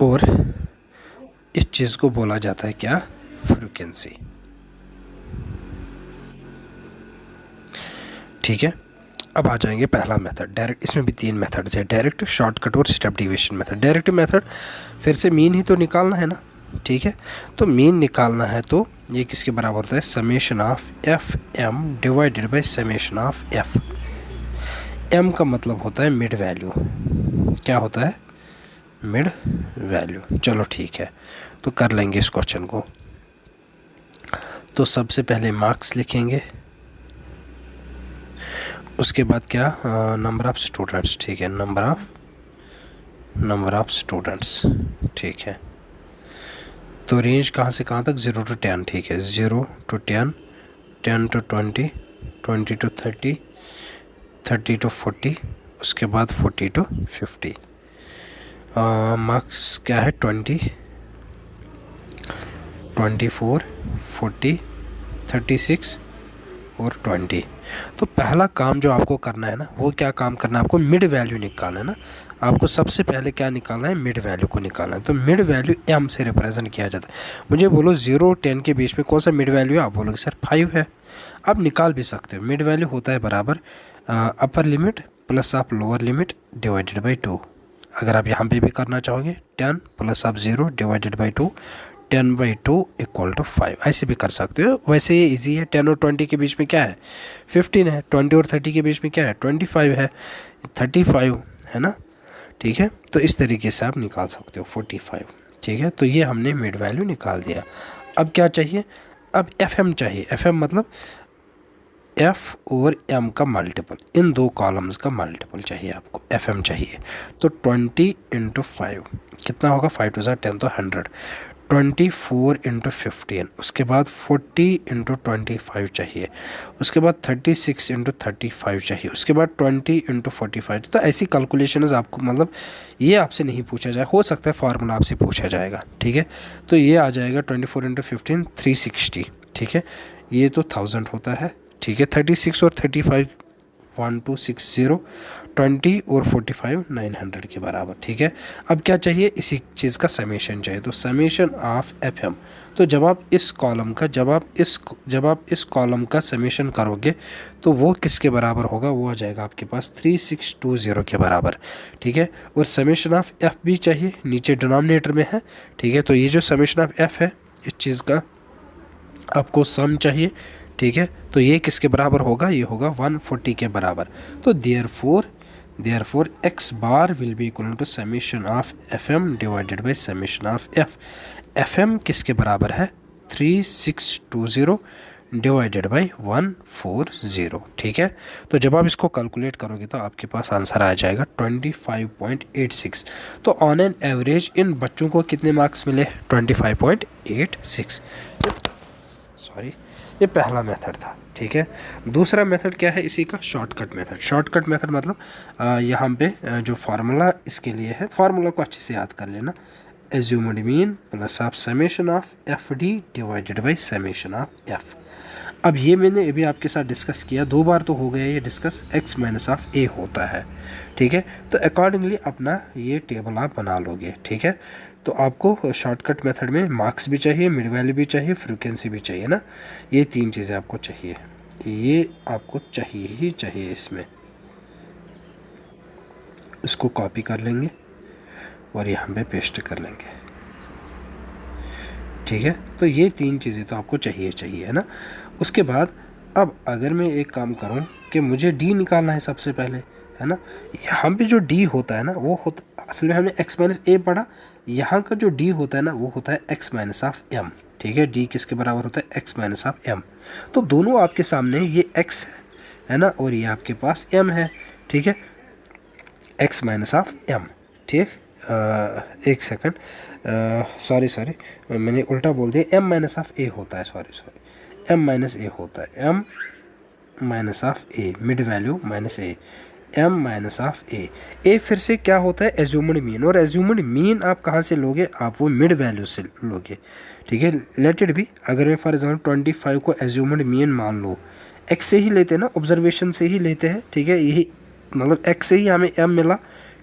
और इस चीज़ को बोला जाता है क्या, फ्रीक्वेंसी। ठीक है, अब आ जाएंगे पहला मेथड डायरेक्ट। इसमें भी 3 मेथड्स है, डायरेक्ट, शॉर्टकट और step deviation method. Direct method फिर से मीन ही तो निकालना है ना। ठीक है, तो मीन निकालना है तो ये किसके बराबर होता है, summation of F M divided by summation of F. M का मतलब होता है मिड वैल्यू, क्या होता है, मिड वैल्यू। चलो ठीक है, तो कर लेंगे इस क्वेश्चन को। तो सबसे पहले मार्क्स लिखेंगे, उसके बाद क्या, नंबर ऑफ़ स्टूडेंट्स। ठीक है, नंबर ऑफ़ स्टूडेंट्स। ठीक है, तो रेंज कहाँ से कहाँ तक, 0 to 10। ठीक है, 0 to 10, 10 to 20, 20 to 30, 30 to 40, उसके बाद 40 to 50। मार्क्स क्या है, 20, 24, 40, 36 और 20। तो पहला काम जो आपको करना है ना, वो क्या काम करना है, आपको मिड वैल्यू निकालना है ना। आपको सबसे पहले क्या निकालना है, मिड वैल्यू को निकालना है। तो मिड वैल्यू एम से रिप्रेजेंट किया जाता है। मुझे बोलो 0 और 10 के बीच में कौन सा मिड वैल्यू है, आप बोलोगे सर 5 है। आप निकाल भी सकते हो, मिड वैल्यू होता है बराबर अपर लिमिट प्लस आप लोअर लिमिट डिवाइडेड बाई 2। अगर आप यहाँ पे भी करना चाहोगे 10 प्लस आप 0 डिवाइडेड बाई 2, 10/2 इक्वल टू 5, ऐसे भी कर सकते हो। वैसे ये इजी है। 10 और 20 के बीच में क्या है, 15 है। 20 और 30 के बीच में क्या है, 25 है, 35 है ना। ठीक है, तो इस तरीके से आप निकाल सकते हो 45। ठीक है, तो ये हमने मिड वैल्यू निकाल दिया। अब क्या चाहिए, अब एफ एम चाहिए। एफ एम मतलब एफ और एम का मल्टीपल, इन दो कॉलम्स का मल्टीपल चाहिए आपको, एफ एम चाहिए। तो 20 × 5 कितना होगा, 5 to 10 तो 100, 24 × 15, उसके बाद 40 × 25 चाहिए, उसके बाद 36 × 35 चाहिए, उसके बाद 20 × 45। तो ऐसी कैलकुलेशंस आपको, मतलब ये आपसे नहीं पूछा जाए, हो सकता है फार्मूला आपसे पूछा जाएगा। ठीक है, तो ये आ जाएगा 24 × 15 360। ठीक है, ये तो 1000 होता है। ठीक है, 36 और 35 1260, 20 और 45 900 के बराबर। ठीक है, अब क्या चाहिए, इसी चीज़ का समेशन चाहिए। तो समेशन ऑफ एफ एम, तो जब आप इस कॉलम का समेशन करोगे तो वो किसके बराबर होगा, वो आ जाएगा आपके पास 3620 के बराबर। ठीक है, और समेशन ऑफ एफ भी चाहिए, नीचे डिनोमिनेटर में है। ठीक है, तो ये जो समेशन ऑफ एफ है, इस चीज़ का आपको सम चाहिए। ठीक है, तो ये किसके बराबर होगा, ये होगा 140 के बराबर। तो therefore X bar will be equal to summation of F M divided by summation of F. F M किसके बराबर है, 3620 डिवाइडेड बाई 140। ठीक है, तो जब आप इसको कैलकुलेट करोगे तो आपके पास आंसर आ जाएगा 25.86। तो ऑन एन एवरेज इन बच्चों को कितने मार्क्स मिले, 25.86। सॉरी, ये पहला मेथड था। ठीक है, दूसरा मेथड क्या है इसी का, शॉर्टकट मेथड। शॉर्टकट मेथड मतलब यहाँ पे जो फार्मूला इसके लिए है, फार्मूला को अच्छे से याद कर लेना, assumed mean plus of summation of F D divided by summation of F. अब ये मैंने अभी आपके साथ डिस्कस किया, 2 बार तो हो गया ये डिस्कस, x माइनस ऑफ ए होता है। ठीक है, तो अकॉर्डिंगली अपना ये टेबल आप बना लोगे। ठीक है, तो आपको शॉर्टकट मेथड में मार्क्स भी चाहिए, मिड वैल्यू भी चाहिए, फ्रीक्वेंसी भी चाहिए ना। ये 3 चीज़ें आपको चाहिए, ये आपको चाहिए ही चाहिए इसमें। इसको कॉपी कर लेंगे और यहाँ पे पेस्ट कर लेंगे, ठीक है। तो ये 3 चीज़ें तो आपको चाहिए है ना। उसके बाद अब अगर मैं एक काम करूँ कि मुझे डी निकालना है सबसे पहले, है ना। यहाँ पे जो डी होता है ना वो होता, असल में हमने x माइनस ए पढ़ा, यहाँ का जो डी होता है ना वो होता है x माइनस ऑफ एम, ठीक है। डी किसके बराबर होता है, x माइनस ऑफ एम। तो दोनों आपके सामने, ये x है ना और ये आपके पास m है, ठीक है, x माइनस ऑफ एम, ठीक। एक सेकंड, सॉरी मैंने उल्टा बोल दिया, m माइनस ऑफ ए होता है, सॉरी m माइनस ए होता है, m minus of A, mid value minus A, m minus of A फिर से क्या होता है, एज्यूम्ड मीन। और एज्यूम्ड मीन आप कहाँ से लोगे, आप वो मिड वैल्यू से लोगे, ठीक है। लेट इट भी, अगर मैं फॉर एग्जाम्पल 25 को एज्यूम्ड मीन मान लो, x से ही लेते हैं ना, ऑब्जर्वेशन से ही लेते हैं, ठीक है। यही मतलब x से ही हमें m मिला,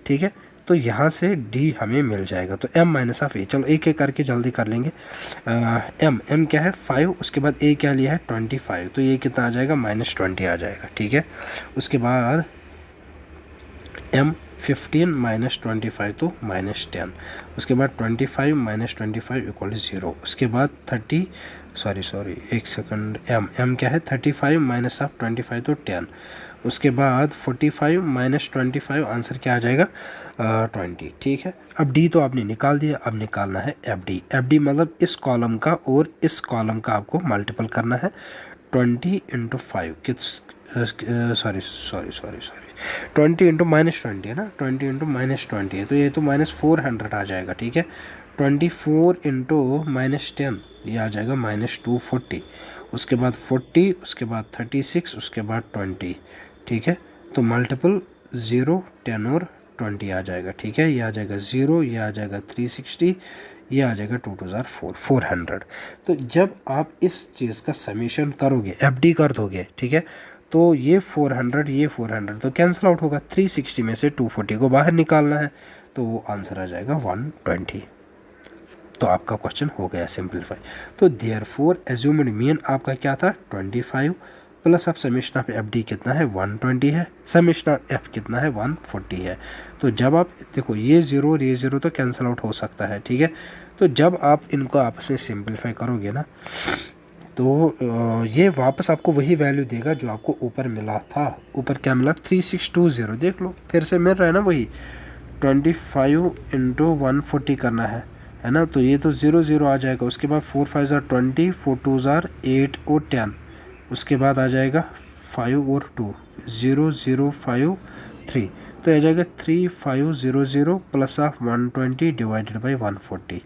ठीक है। तो यहाँ से d हमें मिल जाएगा, तो m माइनस ऑफ ए, चलो एक एक करके जल्दी कर लेंगे। m क्या है 5, उसके बाद a क्या लिया है 25, तो ये कितना आ जाएगा -20 आ जाएगा, ठीक है। उसके बाद m 15 -25 तो -10, उसके बाद 25 -25 इक्वल 0, उसके बाद 30, सॉरी एक सेकंड, m क्या है 35 माइनस ऑफ 25 तो 10, उसके बाद 45 -25, आंसर क्या आ जाएगा 20, ठीक है। अब d तो आपने निकाल दिया, अब निकालना है fd मतलब इस कॉलम का और इस कॉलम का आपको मल्टीपल करना है, 20 × 5 किस सॉरी 20 × -20 है ना, 20 × -20 है, तो ये तो -400 आ जाएगा, ठीक है। 24 × -10 ये आ जाएगा -240, उसके बाद 40, उसके बाद 36, उसके बाद 20, ठीक है। तो मल्टीपल 0, 10 और 20 आ जाएगा, ठीक है। ये आ जाएगा 0, ये आ जाएगा 360, ये आ जाएगा 2 2 400। तो जब आप इस चीज़ का समीशन करोगे, FD कर दोगे, ठीक है, तो ये 400 ये 400 तो कैंसिल आउट होगा, 360 में से 240 को बाहर निकालना है, तो वो आंसर आ जाएगा 120। तो आपका क्वेश्चन हो गया सिंपलीफाई। तो देयरफॉर एज्यूम्ड मीन आपका क्या था 25 प्लस अब समेशन ऑफ FD कितना है 120 है, समेशन ऑफ F कितना है 140 है। तो जब आप देखो ये 0 और ये 0 तो कैंसिल आउट हो सकता है, ठीक है। तो जब आप इनको आपस में सिंपलीफाई करोगे ना, तो ये वापस आपको वही वैल्यू देगा जो आपको ऊपर मिला था। ऊपर क्या मिला 3620, देख लो फिर से मिल रहा है ना वही, 25 × 140 करना है ना। तो ये तो 0 0 आ जाएगा, उसके बाद 4 5 ज़ार 20, 4 2 ज़ार 8 और 10, उसके बाद आ जाएगा 5 और 2 0 0 5 3, तो आ जाएगा 3500 प्लस ऑफ 120 डिवाइडेड बाई 140,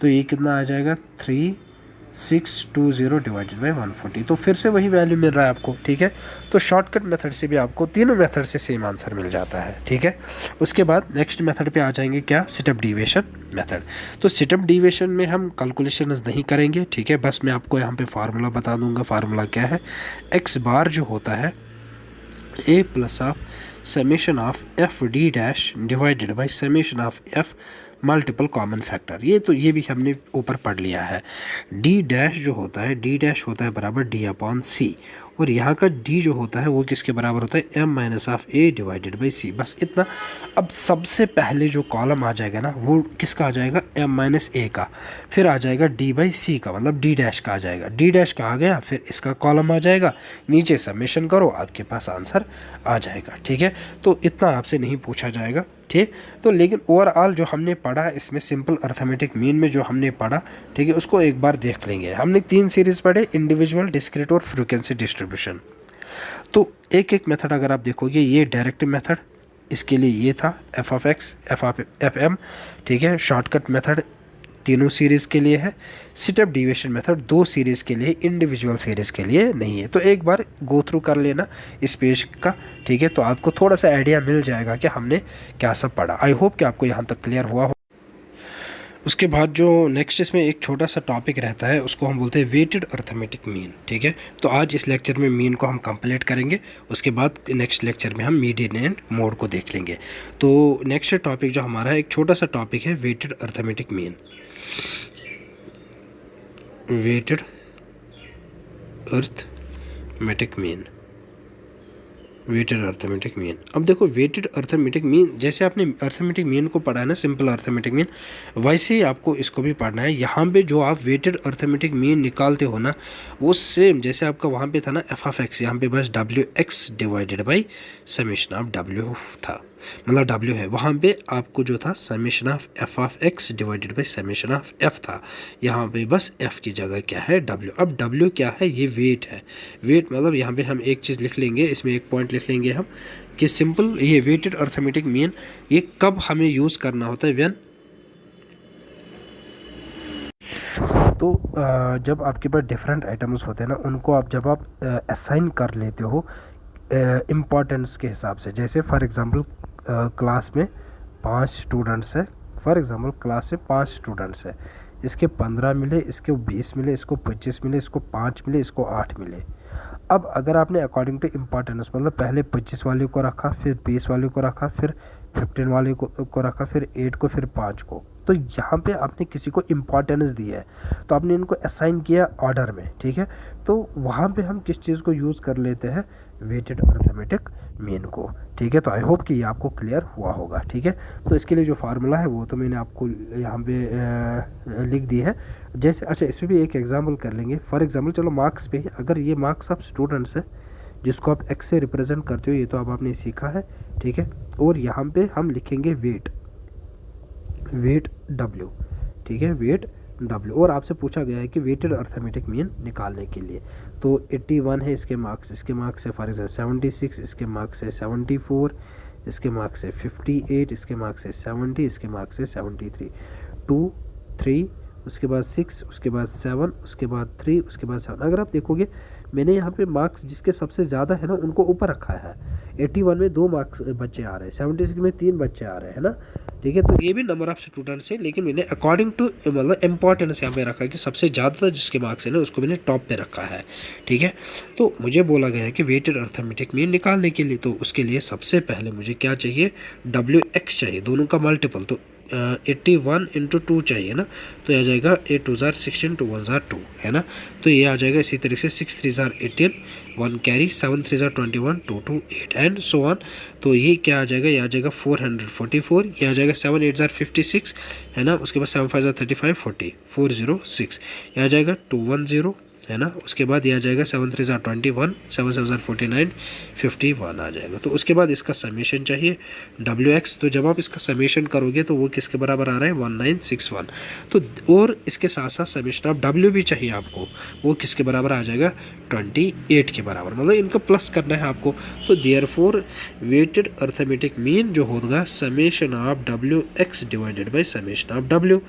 तो ये कितना आ जाएगा 3620 डिवाइडेड बाई 140। तो फिर से वही वैल्यू मिल रहा है आपको, ठीक है। तो शॉर्टकट मेथड से भी आपको तीनों मेथड से सेम आंसर मिल जाता है, ठीक है। उसके बाद नेक्स्ट मेथड पे आ जाएंगे क्या, सिटअप डिविएशन मेथड। तो सिटअप डिविएशन में हम कैलकुलेशंस नहीं करेंगे, ठीक है, बस मैं आपको यहाँ पे फार्मूला बता दूंगा। फार्मूला क्या है, x बार जो होता है a plus of summation of FD dash divided by summation of F multiple common factor. ये तो ये भी हमने ऊपर पढ़ लिया है। D डैश जो होता है, D डैश होता है बराबर D/C, और यहाँ का D जो होता है वो किसके बराबर होता है M minus of A divided by C, बस इतना। अब सबसे पहले जो कॉलम आ जाएगा ना वो किसका आ जाएगा, M माइनस A का, फिर आ जाएगा D/C का, मतलब D डैश का आ जाएगा। D डैश का आ गया, फिर इसका कॉलम आ जाएगा, नीचे समेशन करो आपके पास आंसर आ जाएगा, ठीक है। तो इतना आपसे नहीं पूछा जाएगा, ठीक। तो लेकिन ओवरऑल जो हमने पढ़ा इसमें सिंपल अर्थमेटिक मीन में जो हमने पढ़ा, ठीक है, उसको एक बार देख लेंगे। हमने 3 सीरीज पढ़े, इंडिविजुअल, डिस्क्रीट और फ्रीक्वेंसी डिस्ट्रीब्यूशन। तो एक एक मेथड अगर आप देखोगे, ये डायरेक्ट मेथड, इसके लिए ये था f(x), f(m), ठीक है। शॉर्टकट मेथड तीनों सीरीज़ के लिए है। सिटअप डिविएशन मेथड 2 सीरीज़ के लिए, इंडिविजुअल सीरीज़ के लिए नहीं है। तो एक बार गो थ्रू कर लेना इस पेज का, ठीक है, तो आपको थोड़ा सा आइडिया मिल जाएगा कि हमने क्या सब पढ़ा। आई होप कि आपको यहाँ तक क्लियर हुआ हो। उसके बाद जो नेक्स्ट इसमें एक छोटा सा टॉपिक रहता है उसको हम बोलते हैं वेटेड अर्थमेटिक मीन, ठीक है। तो आज इस लेक्चर में मीन को हम कंप्लीट करेंगे, उसके बाद नेक्स्ट लेक्चर में हम मीडियन एंड मोड को देख लेंगे। तो नेक्स्ट टॉपिक जो हमारा है, एक छोटा सा टॉपिक है weighted arithmetic mean. Weighted arithmetic mean, weighted arithmetic mean. अब देखो वेटेड अर्थमेटिक मीन, जैसे आपने अर्थमेटिक मीन को पढ़ा है ना, सिंपल अर्थमेटिक मीन, वैसे ही आपको इसको भी पढ़ना है। यहाँ पे जो आप वेटेड अर्थमेटिक मीन निकालते हो ना, वो सेम जैसे आपका वहाँ पे था ना एफ ऑफ एक्स, यहाँ पे बस W x divided by summation of W था, मतलब डब्ल्यू है, वहाँ पे आपको जो था summation of F of X divided by summation of F था। यहाँ पे बस एफ की जगह क्या है, डब्ल्यू। अब डब्ल्यू क्या है, ये वेट है। वेट मतलब यहाँ पे हम एक चीज़ लिख लेंगे, इसमें एक पॉइंट लिख लेंगे हम कि सिंपल ये वेटेड अर्थमेटिक मीन ये कब हमें यूज़ करना होता है, व्हेन, तो जब आपके पास डिफरेंट आइटम्स होते हैं ना, उनको आप जब आप असाइन कर लेते हो इम्पोर्टेंस के हिसाब से, जैसे फॉर एग्ज़ाम्पल क्लास में 5 स्टूडेंट्स है, फॉर एग्ज़ाम्पल क्लास में 5 स्टूडेंट्स है, इसके 15 मिले, इसको 20 मिले, इसको 25 मिले, इसको 5 मिले, इसको 8 मिले। अब अगर आपने अकॉर्डिंग टू इम्पोर्टेंस मतलब पहले 25 वाले को रखा, फिर 20 वाले को रखा, फिर 15 वाले को रखा, फिर 8 को, फिर 5 को, तो यहाँ पे आपने किसी को इम्पोर्टेंस दी है, तो आपने इनको असाइन किया ऑर्डर में, ठीक है। तो वहाँ पे हम किस चीज़ को यूज़ कर लेते हैं, वेटेड अर्थमेटिक मीन को, ठीक है। तो आई होप कि ये आपको क्लियर हुआ होगा, ठीक है। तो इसके लिए जो फार्मूला है वो तो मैंने आपको यहाँ पे लिख दी है। जैसे अच्छा इसमें भी एक एग्जांपल कर लेंगे, फॉर एग्जांपल चलो मार्क्स पे, अगर ये मार्क्स ऑफ स्टूडेंट्स है जिसको आप एक्स से रिप्रेजेंट करते हो, ये तो अब आपने सीखा है, ठीक है। और यहाँ पे हम लिखेंगे वेट डब्ल्यू, ठीक है, वेट डब्ल्यू। और आपसे पूछा गया है कि वेटेड अर्थमेटिक मीन निकालने के लिए, तो 81 है इसके मार्क्स है फॉर एग्जाम्पल 76, इसके मार्क्स है 74, इसके मार्क्स है 58, इसके मार्क्स है 70, इसके मार्क्स है 73, 2 3, उसके बाद 6, उसके बाद 7, उसके बाद 3, उसके बाद 7। अगर आप देखोगे मैंने यहाँ पे मार्क्स जिसके सबसे ज़्यादा है ना उनको ऊपर रखा है। 81 में 2 मार्क्स बच्चे आ रहे हैं, 76 में 3 बच्चे आ रहे हैं ना, ठीक है। तो ये भी नंबर ऑफ स्टूडेंट्स है, लेकिन मैंने अकॉर्डिंग टू मतलब इम्पोर्टेंस यहाँ पे रखा है कि सबसे ज़्यादा जिसके मार्क्स है ना उसको मैंने टॉप पे रखा है, ठीक है। तो मुझे बोला गया है कि वेटेड अर्थमेटिक मीन निकालने के लिए, तो उसके लिए सबसे पहले मुझे क्या चाहिए, डब्ल्यू एक्स चाहिए, दोनों का मल्टीपल। तो 81 इंटू 2 चाहिए ना, तो यह आ जाएगा 8 2 16 2 1 2 है ना। तो ये आ जाएगा इसी तरीके से 6 3 18 1 कैरी, 7 3 21 2 2 8 एंड सो ऑन। तो ये क्या आ जाएगा, ये आ जाएगा 444, ये आ जाएगा 7 8 56 है ना, उसके बाद 7 5 35 40 406, ये आ जाएगा 210 है ना। उसके बाद ये आ जाएगा 7 3 21, 7 7 49 51 आ जाएगा। तो उसके बाद इसका समेशन चाहिए डब्ल्यू एक्स। तो जब आप इसका समेशन करोगे तो वो किसके बराबर आ रहा है, 1961। तो और इसके साथ साथ समेशन ऑफ डब्ल्यू भी चाहिए आपको, वो किसके बराबर आ जाएगा, 28 के बराबर, मतलब इनका प्लस करना है आपको। तो देयरफॉर वेटेड अर्थमेटिक मीन जो होगा summation of W x divided by summation of W,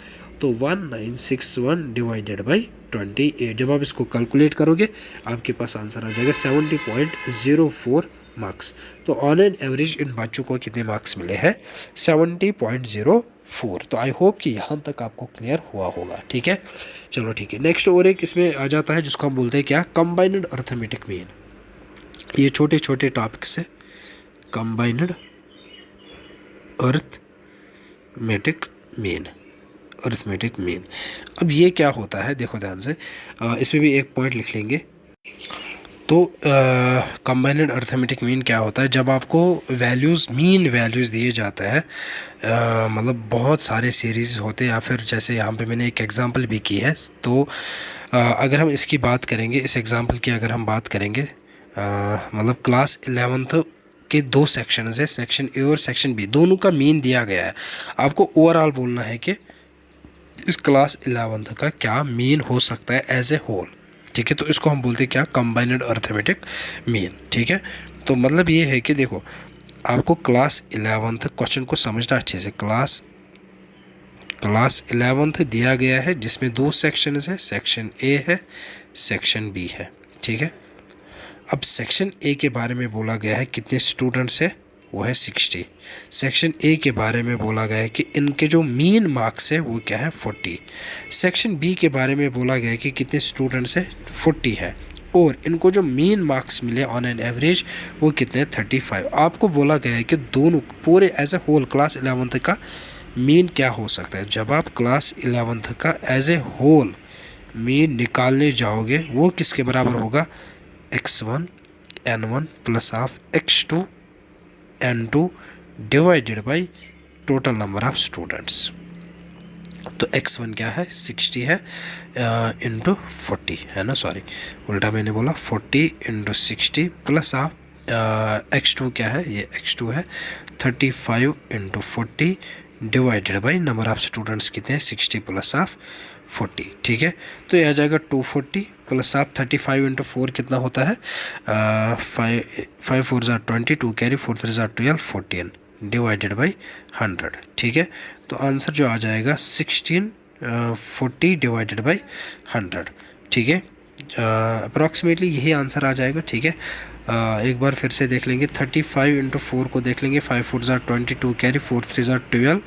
तो 1961 डिवाइडेड बाई 28। जब आप इसको कैलकुलेट करोगे आपके पास आंसर आ जाएगा 70.04 मार्क्स। तो ऑन एन एवरेज इन बच्चों को कितने मार्क्स मिले हैं, 70.04। तो आई होप कि यहाँ तक आपको क्लियर हुआ होगा, ठीक है। चलो ठीक है, नेक्स्ट और एक इसमें आ जाता है जिसको हम बोलते हैं क्या, कंबाइंड अर्थमेटिक मीन। ये छोटे छोटे टॉपिक्स है, combined arithmetic mean, arithmetic mean. अब ये क्या होता है, देखो ध्यान से, इसमें भी एक पॉइंट लिख लेंगे। तो कंबाइंड अर्थमेटिक मीन क्या होता है, जब आपको वैल्यूज़, मीन वैल्यूज़ दिए जाते हैं, मतलब बहुत सारे सीरीज़ होते हैं, या फिर जैसे यहाँ पे मैंने एक एग्जांपल भी की है। तो अगर हम इसकी बात करेंगे, इस एग्जांपल की अगर हम बात करेंगे, मतलब क्लास 11th के 2 सेक्शन है, सेक्शन ए और सेक्शन बी, दोनों का मीन दिया गया है। आपको ओवरऑल बोलना है कि इस क्लास 11th का क्या मीन हो सकता है एज ए होल, ठीक है। तो इसको हम बोलते हैं क्या, कंबाइंड अर्थमेटिक मीन, ठीक है। तो मतलब ये है कि देखो आपको क्लास 11th क्वेश्चन को समझना अच्छे से। क्लास 11th दिया गया है जिसमें 2 सेक्शन है, सेक्शन ए है, सेक्शन बी है, ठीक है। अब सेक्शन ए के बारे में बोला गया है कितने स्टूडेंट्स है, वो है 60। सेक्शन ए के बारे में बोला गया है कि इनके जो मीन मार्क्स है वो क्या है, 40। सेक्शन बी के बारे में बोला गया है कि कितने स्टूडेंट्स है, 40 है, और इनको जो मीन मार्क्स मिले ऑन एन एवरेज वो कितने, 35। आपको बोला गया है कि दोनों पूरे as a whole class 11th का मीन क्या हो सकता है। जब आप क्लास 11th का एज ए होल मीन निकालने जाओगे वो किसके बराबर होगा, x1 n1 plus of x2 n2 divided by total number of students. तो x1 क्या है 60 है इंटू 40 है ना, सॉरी उल्टा मैंने बोला, 40 इंटू 60 प्लस ऑफ x2 क्या है, ये x2 है 35 into 40 divided by number of students कितने हैं 60 प्लस ऑफ 40। ठीक है, तो ये आ जाएगा 240 प्लस ऑफ 35 इंटू 4 कितना होता है 5 4 ज़ार 20, 2 कैरी 4 3 ज़ार 12, 14 डिवाइडेड बाई 100। ठीक है, तो आंसर जो आ जाएगा 1640 डिवाइडेड बाई 100। ठीक है, अप्रॉक्सीमेटली यही आंसर आ जाएगा। ठीक है, एक बार फिर से देख लेंगे, 35 इंटू 4 को देख लेंगे, 5 4 ज़ार 20, 2 कैरी 4 3 ज़ार 12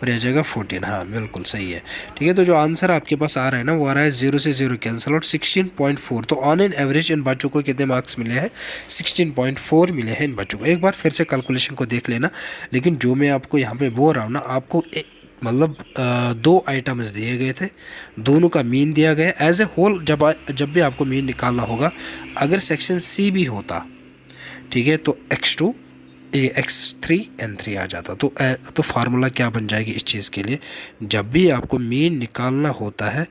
और यह जाएगा 14। हाँ बिल्कुल सही है। ठीक है, तो जो आंसर आपके पास आ रहा है ना वो आ रहा है 0 से 0 कैंसिल आउट 16.4। तो ऑन एन एवरेज इन बच्चों को कितने मार्क्स मिले हैं 16.4 मिले हैं इन बच्चों को। एक बार फिर से कैलकुलेशन को देख लेना, लेकिन जो मैं आपको यहाँ पे बोल रहा हूँ ना, आपको मतलब 2 आइटम्स दिए गए थे, दोनों का मीन दिया गया एज ए होल। जब भी आपको मीन निकालना होगा, अगर सेक्शन सी भी होता, ठीक है, तो x2 ये x3 n3 आ जाता। तो फार्मूला क्या बन जाएगी इस चीज़ के लिए, जब भी आपको मीन निकालना होता है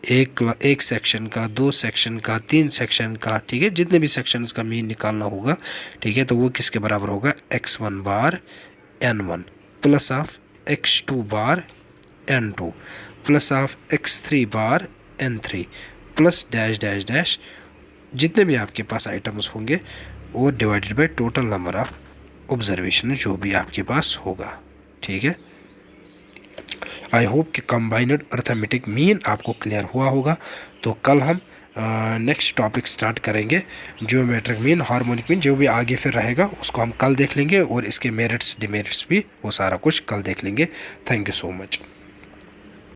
एक सेक्शन का, 2 सेक्शन का, 3 सेक्शन का, ठीक है, जितने भी सेक्शंस का मीन निकालना होगा, ठीक है, तो वो किसके बराबर होगा x1 bar n1 plus of x2 bar n2 plus of x3 bar n3 plus dash dash dash जितने भी आपके पास आइटम्स होंगे वो divided by total number of observation जो भी आपके पास होगा। ठीक है, आई होप कि कंबाइंड अर्थमेटिक मीन आपको क्लियर हुआ होगा। तो कल हम नेक्स्ट टॉपिक स्टार्ट करेंगे, ज्योमेट्रिक मीन, हार्मोनिक मीन, जो भी आगे फिर रहेगा उसको हम कल देख लेंगे, और इसके मेरिट्स डिमेरिट्स भी वो सारा कुछ कल देख लेंगे। Thank you so much.